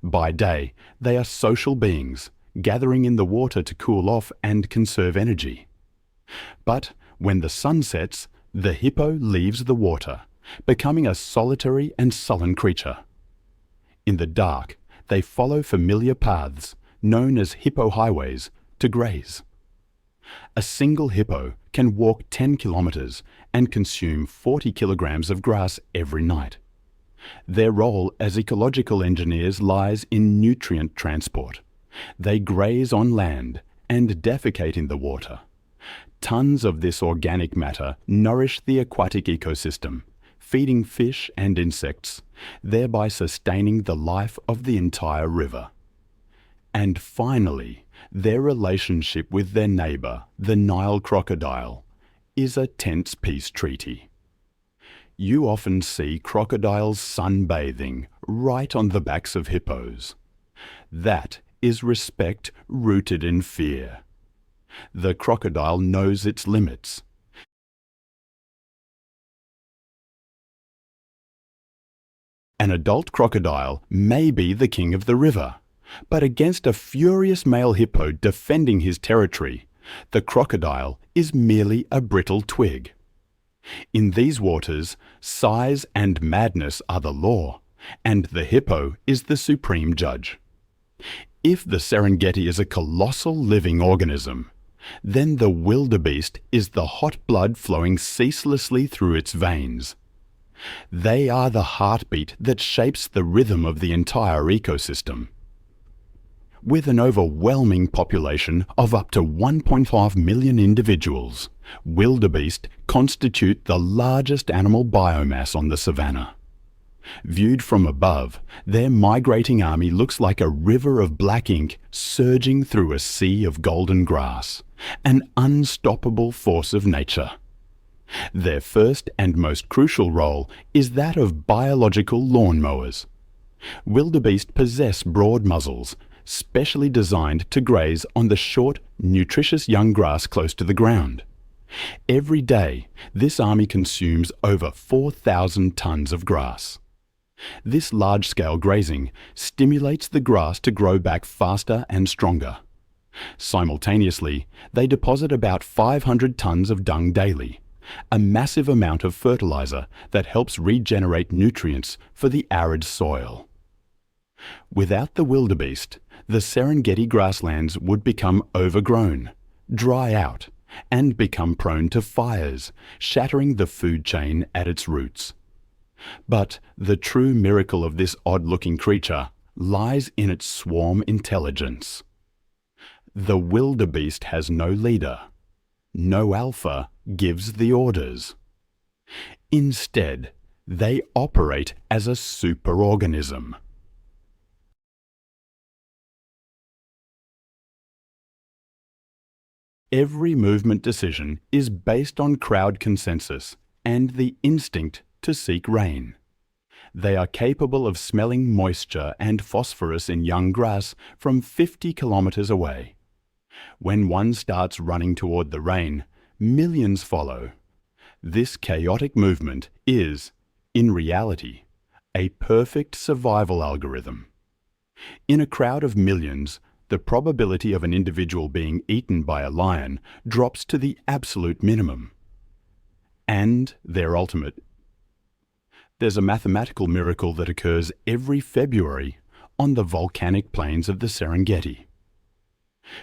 By day, they are social beings, gathering in the water to cool off and conserve energy. But when the sun sets, the hippo leaves the water, becoming a solitary and sullen creature. In the dark, they follow familiar paths, known as hippo highways, to graze. A single hippo can walk 10 kilometers and consume 40 kilograms of grass every night. Their role as ecological engineers lies in nutrient transport. They graze on land and defecate in the water. Tons of this organic matter nourish the aquatic ecosystem, feeding fish and insects, thereby sustaining the life of the entire river. And finally, their relationship with their neighbor, the Nile crocodile, is a tense peace treaty. You often see crocodiles sunbathing right on the backs of hippos. That is respect rooted in fear. The crocodile knows its limits. An adult crocodile may be the king of the river, but against a furious male hippo defending his territory, the crocodile is merely a brittle twig. In these waters, size and madness are the law, and the hippo is the supreme judge. If the Serengeti is a colossal living organism, then the wildebeest is the hot blood flowing ceaselessly through its veins. They are the heartbeat that shapes the rhythm of the entire ecosystem. With an overwhelming population of up to 1.5 million individuals, wildebeest constitute the largest animal biomass on the savanna. Viewed from above, their migrating army looks like a river of black ink surging through a sea of golden grass, an unstoppable force of nature. Their first and most crucial role is that of biological lawnmowers. Wildebeest possess broad muzzles, specially designed to graze on the short, nutritious young grass close to the ground. Every day, this army consumes over 4,000 tons of grass. This large-scale grazing stimulates the grass to grow back faster and stronger. Simultaneously, they deposit about 500 tons of dung daily, a massive amount of fertilizer that helps regenerate nutrients for the arid soil. Without the wildebeest, the Serengeti grasslands would become overgrown, dry out, and become prone to fires, shattering the food chain at its roots. But the true miracle of this odd-looking creature lies in its swarm intelligence. The wildebeest has no leader. No alpha gives the orders. Instead, they operate as a superorganism. Every movement decision is based on crowd consensus and the instinct to seek rain. They are capable of smelling moisture and phosphorus in young grass from 50 kilometers away. When one starts running toward the rain, millions follow. This chaotic movement is, in reality, a perfect survival algorithm. In a crowd of millions, the probability of an individual being eaten by a lion drops to the absolute minimum. And their ultimate. There's a mathematical miracle that occurs every February on the volcanic plains of the Serengeti.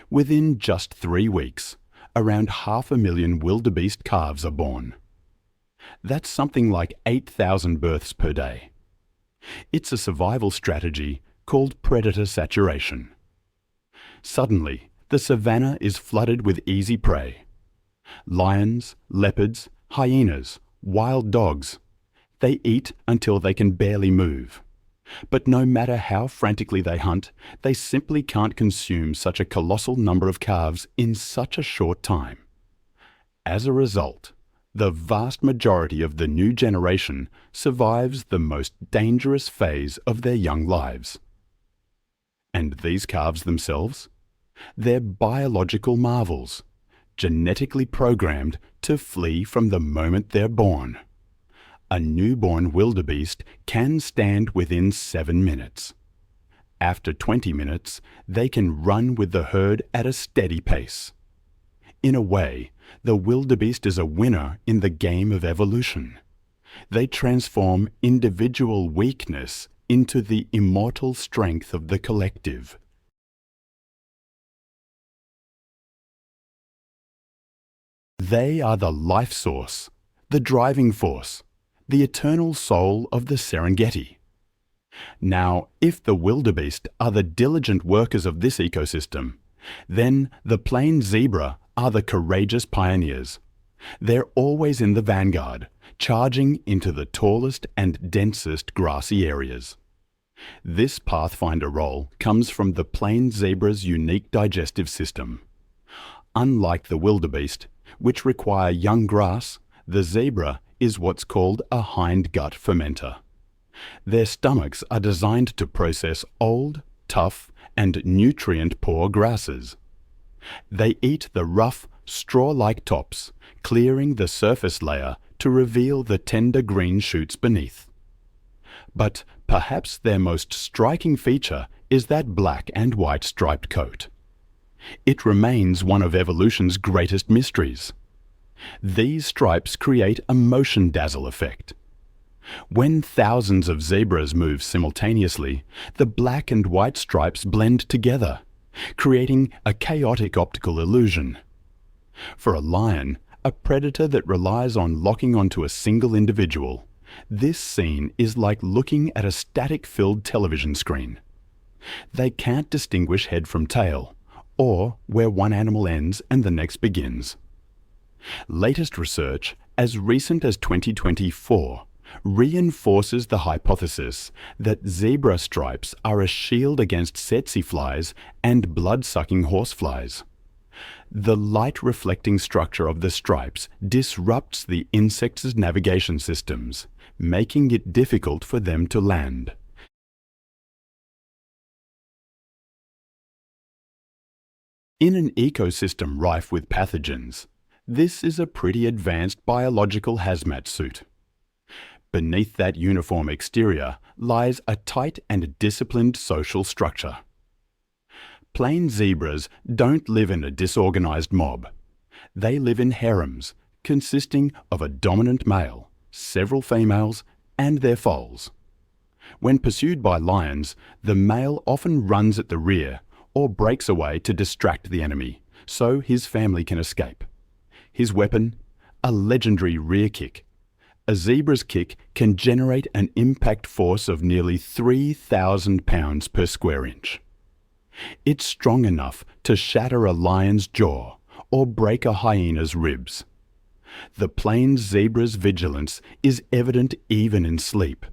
Within just 3 weeks, around 500,000 wildebeest calves are born. That's something like 8,000 births per day. It's a survival strategy called predator saturation. Suddenly, the savanna is flooded with easy prey. Lions, leopards, hyenas, wild dogs. They eat until they can barely move. But no matter how frantically they hunt, they simply can't consume such a colossal number of calves in such a short time. As a result, the vast majority of the new generation survives the most dangerous phase of their young lives. And these calves themselves? They're biological marvels, genetically programmed to flee from the moment they're born. A newborn wildebeest can stand within 7 minutes. After 20 minutes, they can run with the herd at a steady pace. In a way, the wildebeest is a winner in the game of evolution. They transform individual weakness into the immortal strength of the collective. They are the life source, the driving force, the eternal soul of the Serengeti. Now, if the wildebeest are the diligent workers of this ecosystem, then the plain zebra are the courageous pioneers. They're always in the vanguard, charging into the tallest and densest grassy areas. This pathfinder role comes from the plain zebra's unique digestive system. Unlike the wildebeest, which require young grass, the zebra is what's called a hindgut fermenter. Their stomachs are designed to process old, tough, and nutrient-poor grasses. They eat the rough, straw-like tops, clearing the surface layer to reveal the tender green shoots beneath. But perhaps their most striking feature is that black and white striped coat. It remains one of evolution's greatest mysteries. These stripes create a motion dazzle effect. When thousands of zebras move simultaneously, the black and white stripes blend together, creating a chaotic optical illusion. For a lion, a predator that relies on locking onto a single individual, this scene is like looking at a static-filled television screen. They can't distinguish head from tail, or where one animal ends and the next begins. Latest research, as recent as 2024, reinforces the hypothesis that zebra stripes are a shield against tsetse flies and blood-sucking horseflies. The light-reflecting structure of the stripes disrupts the insect's navigation systems, making it difficult for them to land. In an ecosystem rife with pathogens, this is a pretty advanced biological hazmat suit. Beneath that uniform exterior lies a tight and disciplined social structure. Plain zebras don't live in a disorganized mob. They live in harems, consisting of a dominant male, several females, and their foals. When pursued by lions, the male often runs at the rear or breaks away to distract the enemy, so his family can escape. His weapon? A legendary rear kick. A zebra's kick can generate an impact force of nearly 3,000 pounds per square inch. It's strong enough to shatter a lion's jaw or break a hyena's ribs. The plain zebra's vigilance is evident even in sleep.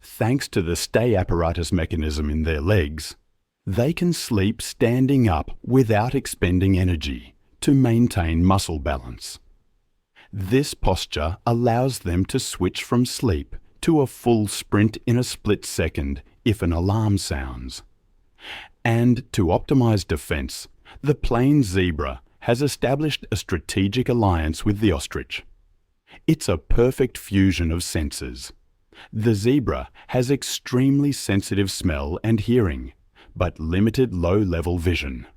Thanks to the stay apparatus mechanism in their legs, they can sleep standing up without expending energy to maintain muscle balance. This posture allows them to switch from sleep to a full sprint in a split second if an alarm sounds. And to optimize defense, the plain zebra has established a strategic alliance with the ostrich. It's a perfect fusion of senses. The zebra has extremely sensitive smell and hearing, but limited low-level vision.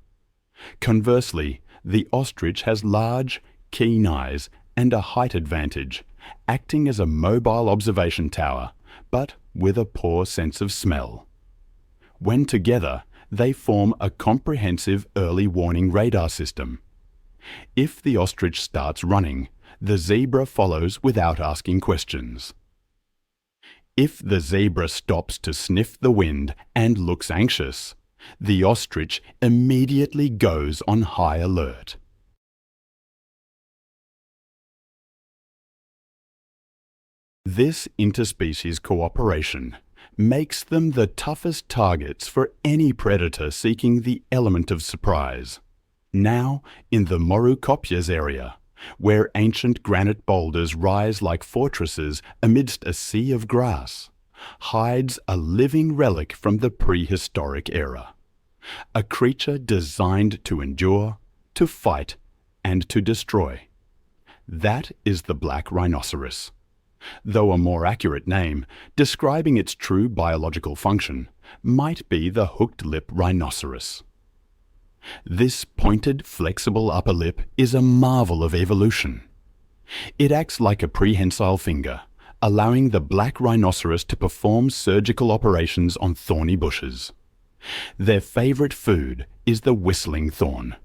Conversely, the ostrich has large, keen eyes and a height advantage, acting as a mobile observation tower, but with a poor sense of smell. When together, they form a comprehensive early warning radar system. If the ostrich starts running, the zebra follows without asking questions. If the zebra stops to sniff the wind and looks anxious, the ostrich immediately goes on high alert. This interspecies cooperation makes them the toughest targets for any predator seeking the element of surprise. Now, in the Moru-Kopjes area, where ancient granite boulders rise like fortresses amidst a sea of grass, hides a living relic from the prehistoric era. A creature designed to endure, to fight, and to destroy. That is the black rhinoceros. Though a more accurate name, describing its true biological function, might be the hooked-lip rhinoceros. This pointed, flexible upper lip is a marvel of evolution. It acts like a prehensile finger, allowing the black rhinoceros to perform surgical operations on thorny bushes. Their favorite food is the whistling thorn.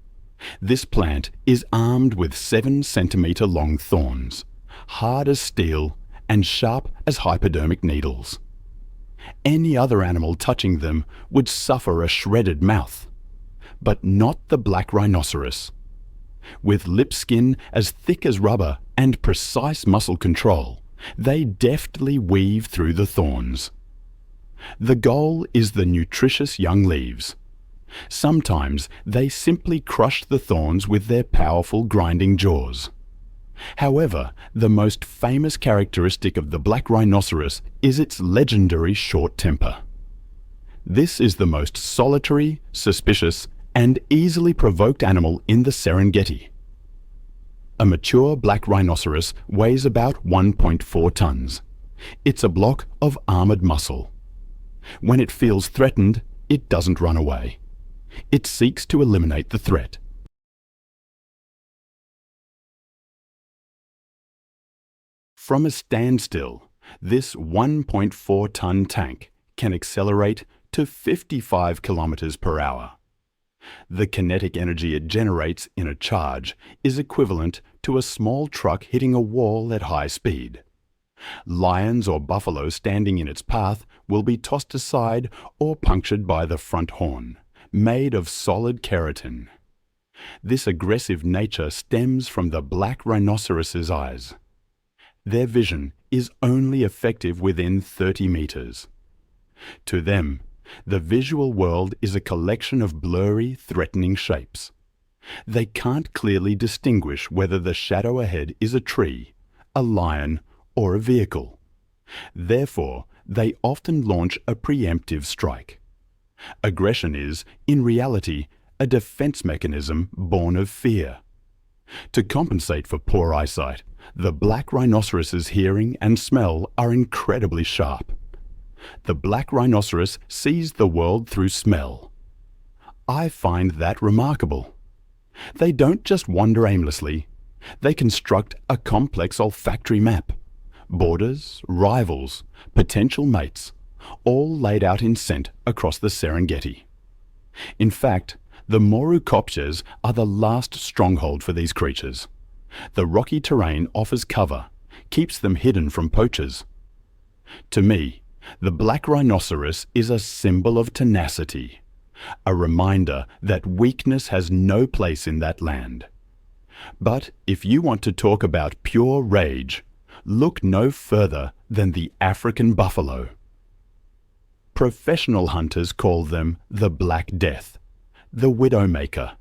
This plant is armed with 7-centimeter long thorns, hard as steel and sharp as hypodermic needles. Any other animal touching them would suffer a shredded mouth, but not the black rhinoceros. With lip skin as thick as rubber and precise muscle control, they deftly weave through the thorns. The goal is the nutritious young leaves. Sometimes they simply crush the thorns with their powerful grinding jaws. However, the most famous characteristic of the black rhinoceros is its legendary short temper. This is the most solitary, suspicious, and easily provoked animal in the Serengeti. A mature black rhinoceros weighs about 1.4 tons. It's a block of armored muscle. When it feels threatened, it doesn't run away. It seeks to eliminate the threat. From a standstill, this 1.4-ton tank can accelerate to 55 kilometers per hour. The kinetic energy it generates in a charge is equivalent to a small truck hitting a wall at high speed. Lions or buffalo standing in its path will be tossed aside or punctured by the front horn, made of solid keratin. This aggressive nature stems from the black rhinoceros's eyes. Their vision is only effective within 30 meters. To them, the visual world is a collection of blurry, threatening shapes. They can't clearly distinguish whether the shadow ahead is a tree, a lion, or a vehicle. Therefore, they often launch a preemptive strike. Aggression is, in reality, a defense mechanism born of fear. To compensate for poor eyesight, the black rhinoceros's hearing and smell are incredibly sharp. The black rhinoceros sees the world through smell. I find that remarkable. They don't just wander aimlessly. They construct a complex olfactory map. Borders, rivals, potential mates, all laid out in scent across the Serengeti. In fact, the Moru-Kopjes are the last stronghold for these creatures. The rocky terrain offers cover, keeps them hidden from poachers. To me, the black rhinoceros is a symbol of tenacity, a reminder that weakness has no place in that land. But if you want to talk about pure rage, look no further than the African buffalo. Professional hunters call them the Black Death, the Widowmaker.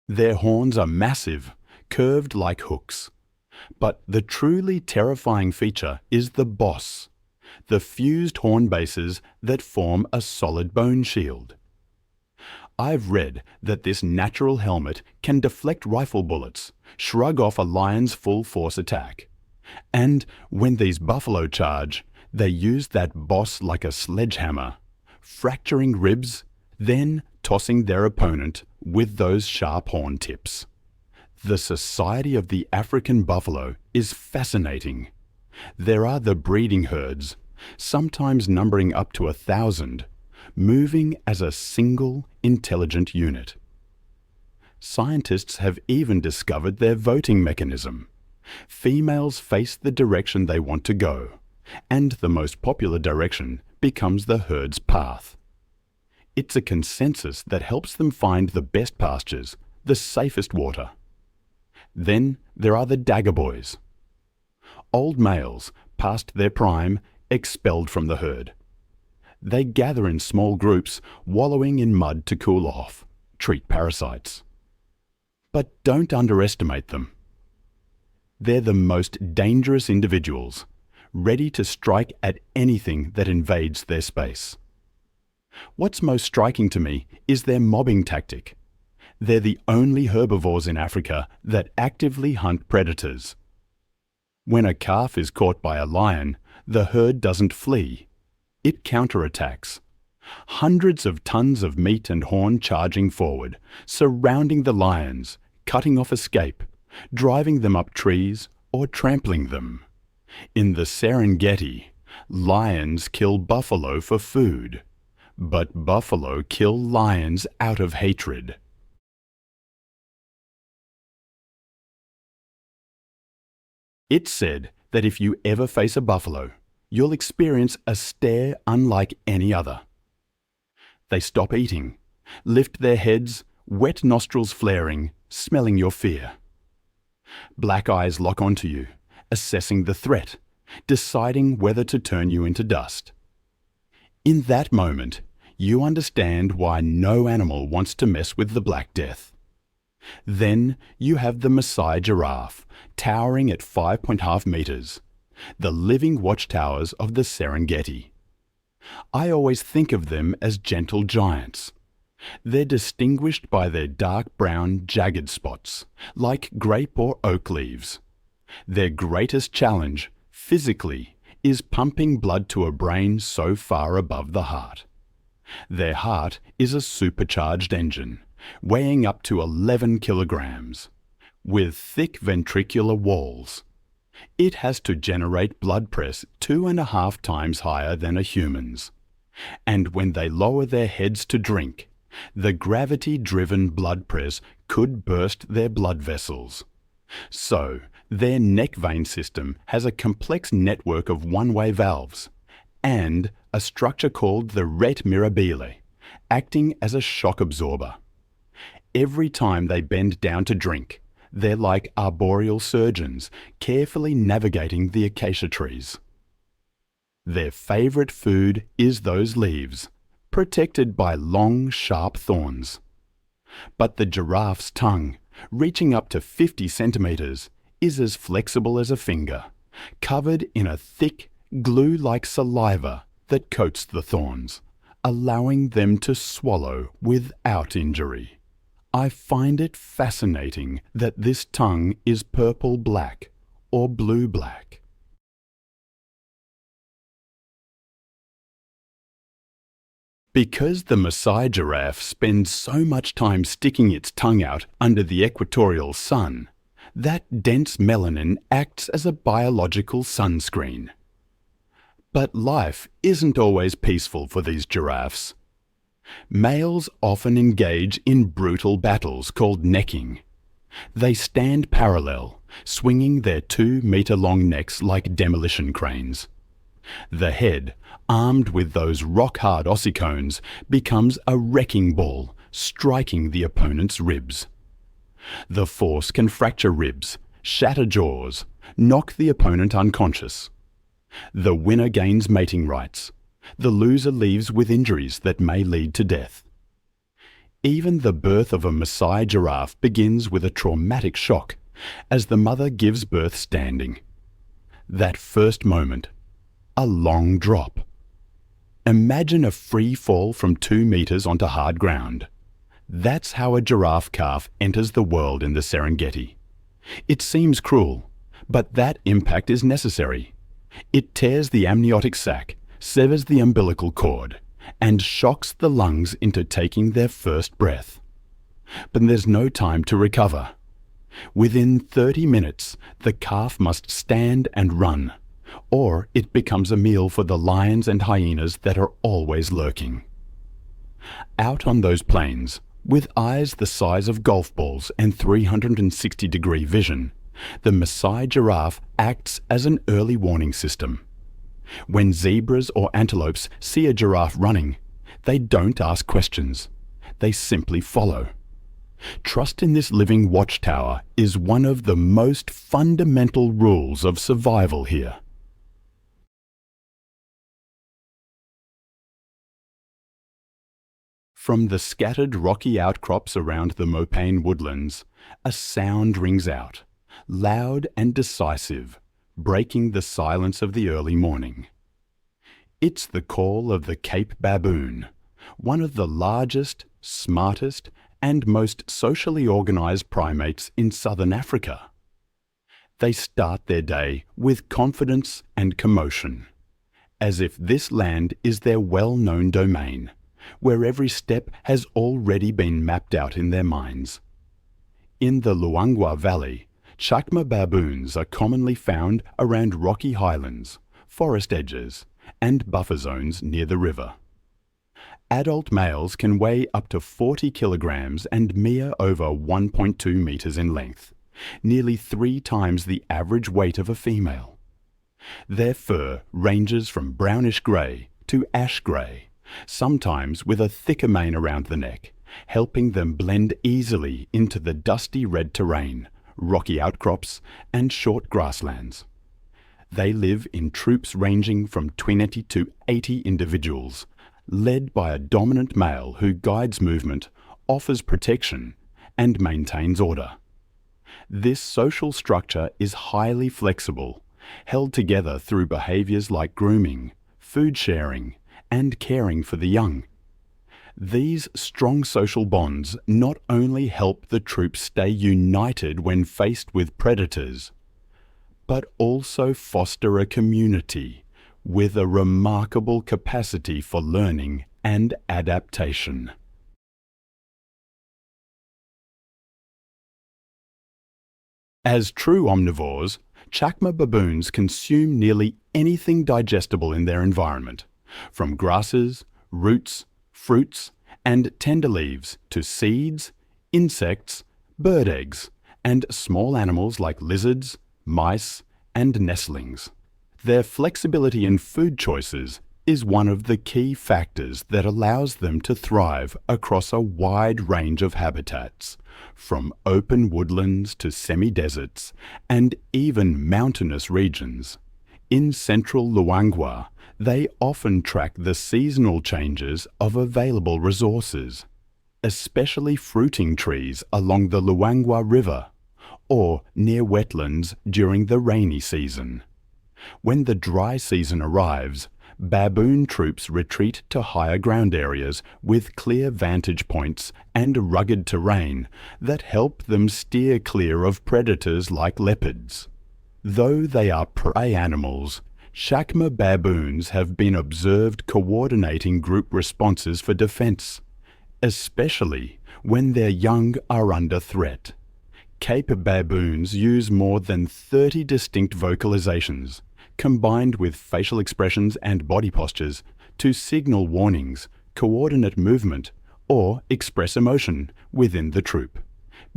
Their horns are massive, curved like hooks. But the truly terrifying feature is the boss, the fused horn bases that form a solid bone shield. I've read that this natural helmet can deflect rifle bullets, shrug off a lion's full-force attack. And when these buffalo charge, they use that boss like a sledgehammer, fracturing ribs, then tossing their opponent with those sharp horn tips. The society of the African buffalo is fascinating. There are the breeding herds, sometimes numbering up to 1,000, moving as a single intelligent unit. Scientists have even discovered their voting mechanism. Females face the direction they want to go, and the most popular direction becomes the herd's path. It's a consensus that helps them find the best pastures, the safest water. Then there are the dagger boys. Old males, past their prime, expelled from the herd. They gather in small groups, wallowing in mud to cool off, treat parasites. But don't underestimate them. They're the most dangerous individuals, ready to strike at anything that invades their space. What's most striking to me is their mobbing tactic. They're the only herbivores in Africa that actively hunt predators. When a calf is caught by a lion, the herd doesn't flee. It counterattacks. Hundreds of tons of meat and horn charging forward, surrounding the lions, cutting off escape, driving them up trees or trampling them. In the Serengeti, lions kill buffalo for food, but buffalo kill lions out of hatred. It's said that if you ever face a buffalo, you'll experience a stare unlike any other. They stop eating, lift their heads, wet nostrils flaring, smelling your fear. Black eyes lock onto you, assessing the threat, deciding whether to turn you into dust. In that moment, you understand why no animal wants to mess with the Black Death. Then you have the Maasai giraffe, towering at 5.5 meters, the living watchtowers of the Serengeti. I always think of them as gentle giants. They're distinguished by their dark brown jagged spots, like grape or oak leaves. Their greatest challenge, physically, is pumping blood to a brain so far above the heart. Their heart is a supercharged engine, weighing up to 11 kilograms, with thick ventricular walls. It has to generate blood press 2.5 times higher than a human's. And when they lower their heads to drink, the gravity-driven blood press could burst their blood vessels. So, their neck vein system has a complex network of one-way valves and a structure called the rete mirabile, acting as a shock absorber. Every time they bend down to drink, they're like arboreal surgeons, carefully navigating the acacia trees. Their favourite food is those leaves, protected by long, sharp thorns. But the giraffe's tongue, reaching up to 50 centimetres, is as flexible as a finger, covered in a thick, glue-like saliva that coats the thorns, allowing them to swallow without injury. I find it fascinating that this tongue is purple-black or blue-black. Because the Maasai giraffe spends so much time sticking its tongue out under the equatorial sun, that dense melanin acts as a biological sunscreen. But life isn't always peaceful for these giraffes. Males often engage in brutal battles called necking. They stand parallel, swinging their 2-meter-long necks like demolition cranes. The head, armed with those rock-hard ossicones, becomes a wrecking ball, striking the opponent's ribs. The force can fracture ribs, shatter jaws, knock the opponent unconscious. The winner gains mating rights. The loser leaves with injuries that may lead to death. Even the birth of a Maasai giraffe begins with a traumatic shock, as the mother gives birth standing. That first moment, a long drop. Imagine a free fall from 2 meters onto hard ground. That's how a giraffe calf enters the world in the Serengeti. It seems cruel, but that impact is necessary. It tears the amniotic sac, severs the umbilical cord, and shocks the lungs into taking their first breath. But there's no time to recover. Within 30 minutes, the calf must stand and run, or it becomes a meal for the lions and hyenas that are always lurking. Out on those plains, with eyes the size of golf balls and 360-degree vision, the Maasai giraffe acts as an early warning system. When zebras or antelopes see a giraffe running, they don't ask questions. They simply follow. Trust in this living watchtower is one of the most fundamental rules of survival here. From the scattered rocky outcrops around the Mopane woodlands, a sound rings out, loud and decisive, breaking the silence of the early morning. It's the call of the Cape baboon, one of the largest, smartest, and most socially organized primates in southern Africa. They start their day with confidence and commotion, as if this land is their well-known domain, where every step has already been mapped out in their minds. In the Luangwa Valley, chakma baboons are commonly found around rocky highlands, forest edges, and buffer zones near the river. Adult males can weigh up to 40 kilograms and measure over 1.2 meters in length, nearly 3 times the average weight of a female. Their fur ranges from brownish grey to ash grey, sometimes with a thicker mane around the neck, helping them blend easily into the dusty red terrain, rocky outcrops, and short grasslands. They live in troops ranging from 20 to 80 individuals, led by a dominant male who guides movement, offers protection, and maintains order. This social structure is highly flexible, held together through behaviours like grooming, food sharing, and caring for the young. These strong social bonds not only help the troops stay united when faced with predators, but also foster a community with a remarkable capacity for learning and adaptation. As true omnivores, chakma baboons consume nearly anything digestible in their environment, from grasses, roots, fruits, and tender leaves to seeds, insects, bird eggs, and small animals like lizards, mice, and nestlings. Their flexibility in food choices is one of the key factors that allows them to thrive across a wide range of habitats, from open woodlands to semi-deserts and even mountainous regions. In central Luangwa, they often track the seasonal changes of available resources, especially fruiting trees along the Luangwa River or near wetlands during the rainy season. When the dry season arrives, baboon troops retreat to higher ground areas with clear vantage points and rugged terrain that help them steer clear of predators like leopards. Though they are prey animals, chakma baboons have been observed coordinating group responses for defense, especially when their young are under threat. Cape baboons use more than 30 distinct vocalizations, combined with facial expressions and body postures, to signal warnings, coordinate movement, or express emotion within the troop.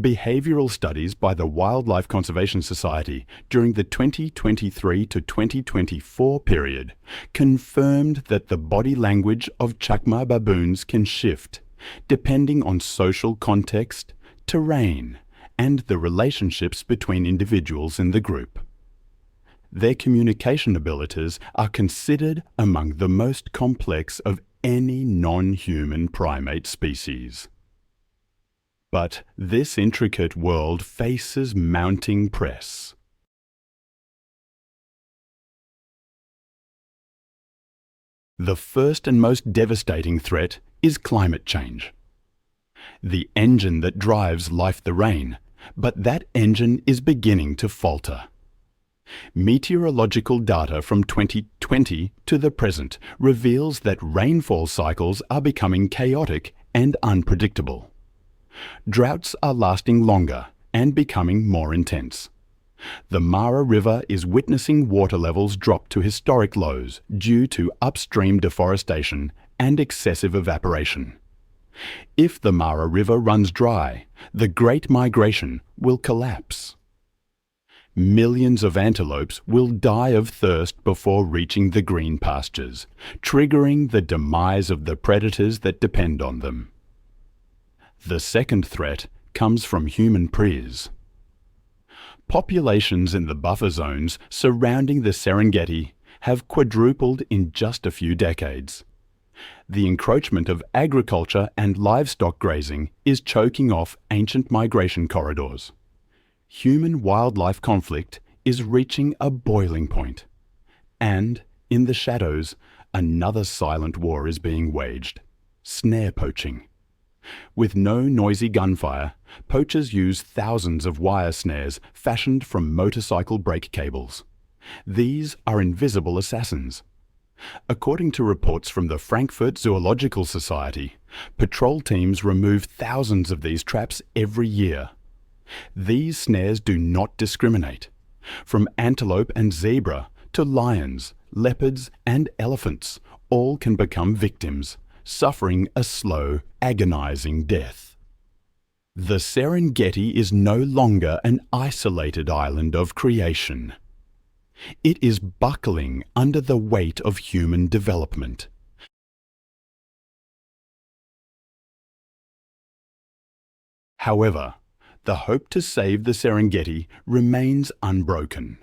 Behavioral studies by the Wildlife Conservation Society during the 2023 to 2024 period confirmed that the body language of chakma baboons can shift depending on social context, terrain, and the relationships between individuals in the group. Their communication abilities are considered among the most complex of any non-human primate species. But this intricate world faces mounting press. The first and most devastating threat is climate change. The engine that drives life the rain, but that engine is beginning to falter. Meteorological data from 2020 to the present reveals that rainfall cycles are becoming chaotic and unpredictable. Droughts are lasting longer and becoming more intense. The Mara River is witnessing water levels drop to historic lows due to upstream deforestation and excessive evaporation. If the Mara River runs dry, the Great Migration will collapse. Millions of antelopes will die of thirst before reaching the green pastures, triggering the demise of the predators that depend on them. The second threat comes from human preys. Populations in the buffer zones surrounding the Serengeti have quadrupled in just a few decades. The encroachment of agriculture and livestock grazing is choking off ancient migration corridors. Human-wildlife conflict is reaching a boiling point. And, in the shadows, another silent war is being waged: snare poaching. With no noisy gunfire, poachers use thousands of wire snares fashioned from motorcycle brake cables. These are invisible assassins. According to reports from the Frankfurt Zoological Society, patrol teams remove thousands of these traps every year. These snares do not discriminate. From antelope and zebra to lions, leopards, and elephants, all can become victims, suffering a slow, agonizing death. The Serengeti is no longer an isolated island of creation. It is buckling under the weight of human development. However, the hope to save the Serengeti remains unbroken.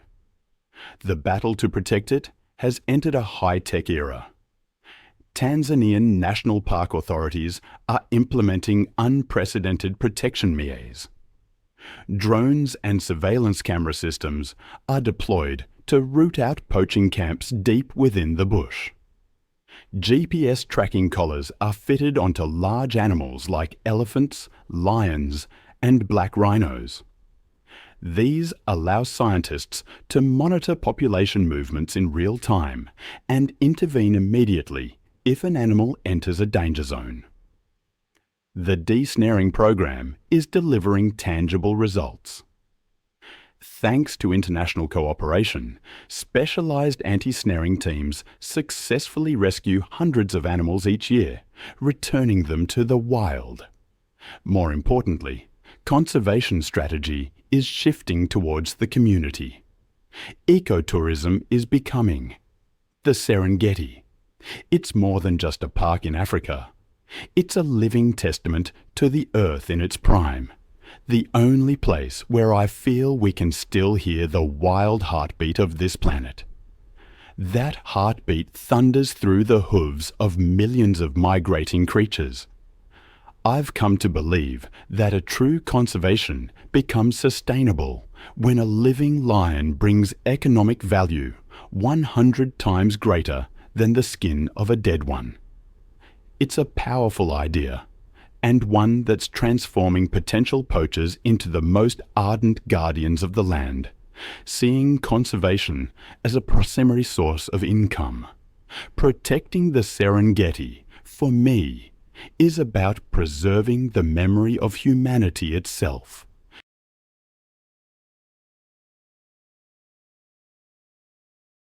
The battle to protect it has entered a high-tech era. Tanzanian national park authorities are implementing unprecedented protection measures. Drones and surveillance camera systems are deployed to root out poaching camps deep within the bush. GPS tracking collars are fitted onto large animals like elephants, lions, and black rhinos. These allow scientists to monitor population movements in real time and intervene immediately if an animal enters a danger zone. The de-snaring program is delivering tangible results. Thanks to international cooperation, specialized anti-snaring teams successfully rescue hundreds of animals each year, returning them to the wild. More importantly, conservation strategy is shifting towards the community. Ecotourism is becoming the Serengeti. It's more than just a park in Africa. It's a living testament to the earth in its prime, the only place where I feel we can still hear the wild heartbeat of this planet. That heartbeat thunders through the hooves of millions of migrating creatures. I've come to believe that a true conservation becomes sustainable when a living lion brings economic value 100 times greater than the skin of a dead one. It's a powerful idea, and one that's transforming potential poachers into the most ardent guardians of the land, seeing conservation as a primary source of income. Protecting the Serengeti, for me, is about preserving the memory of humanity itself.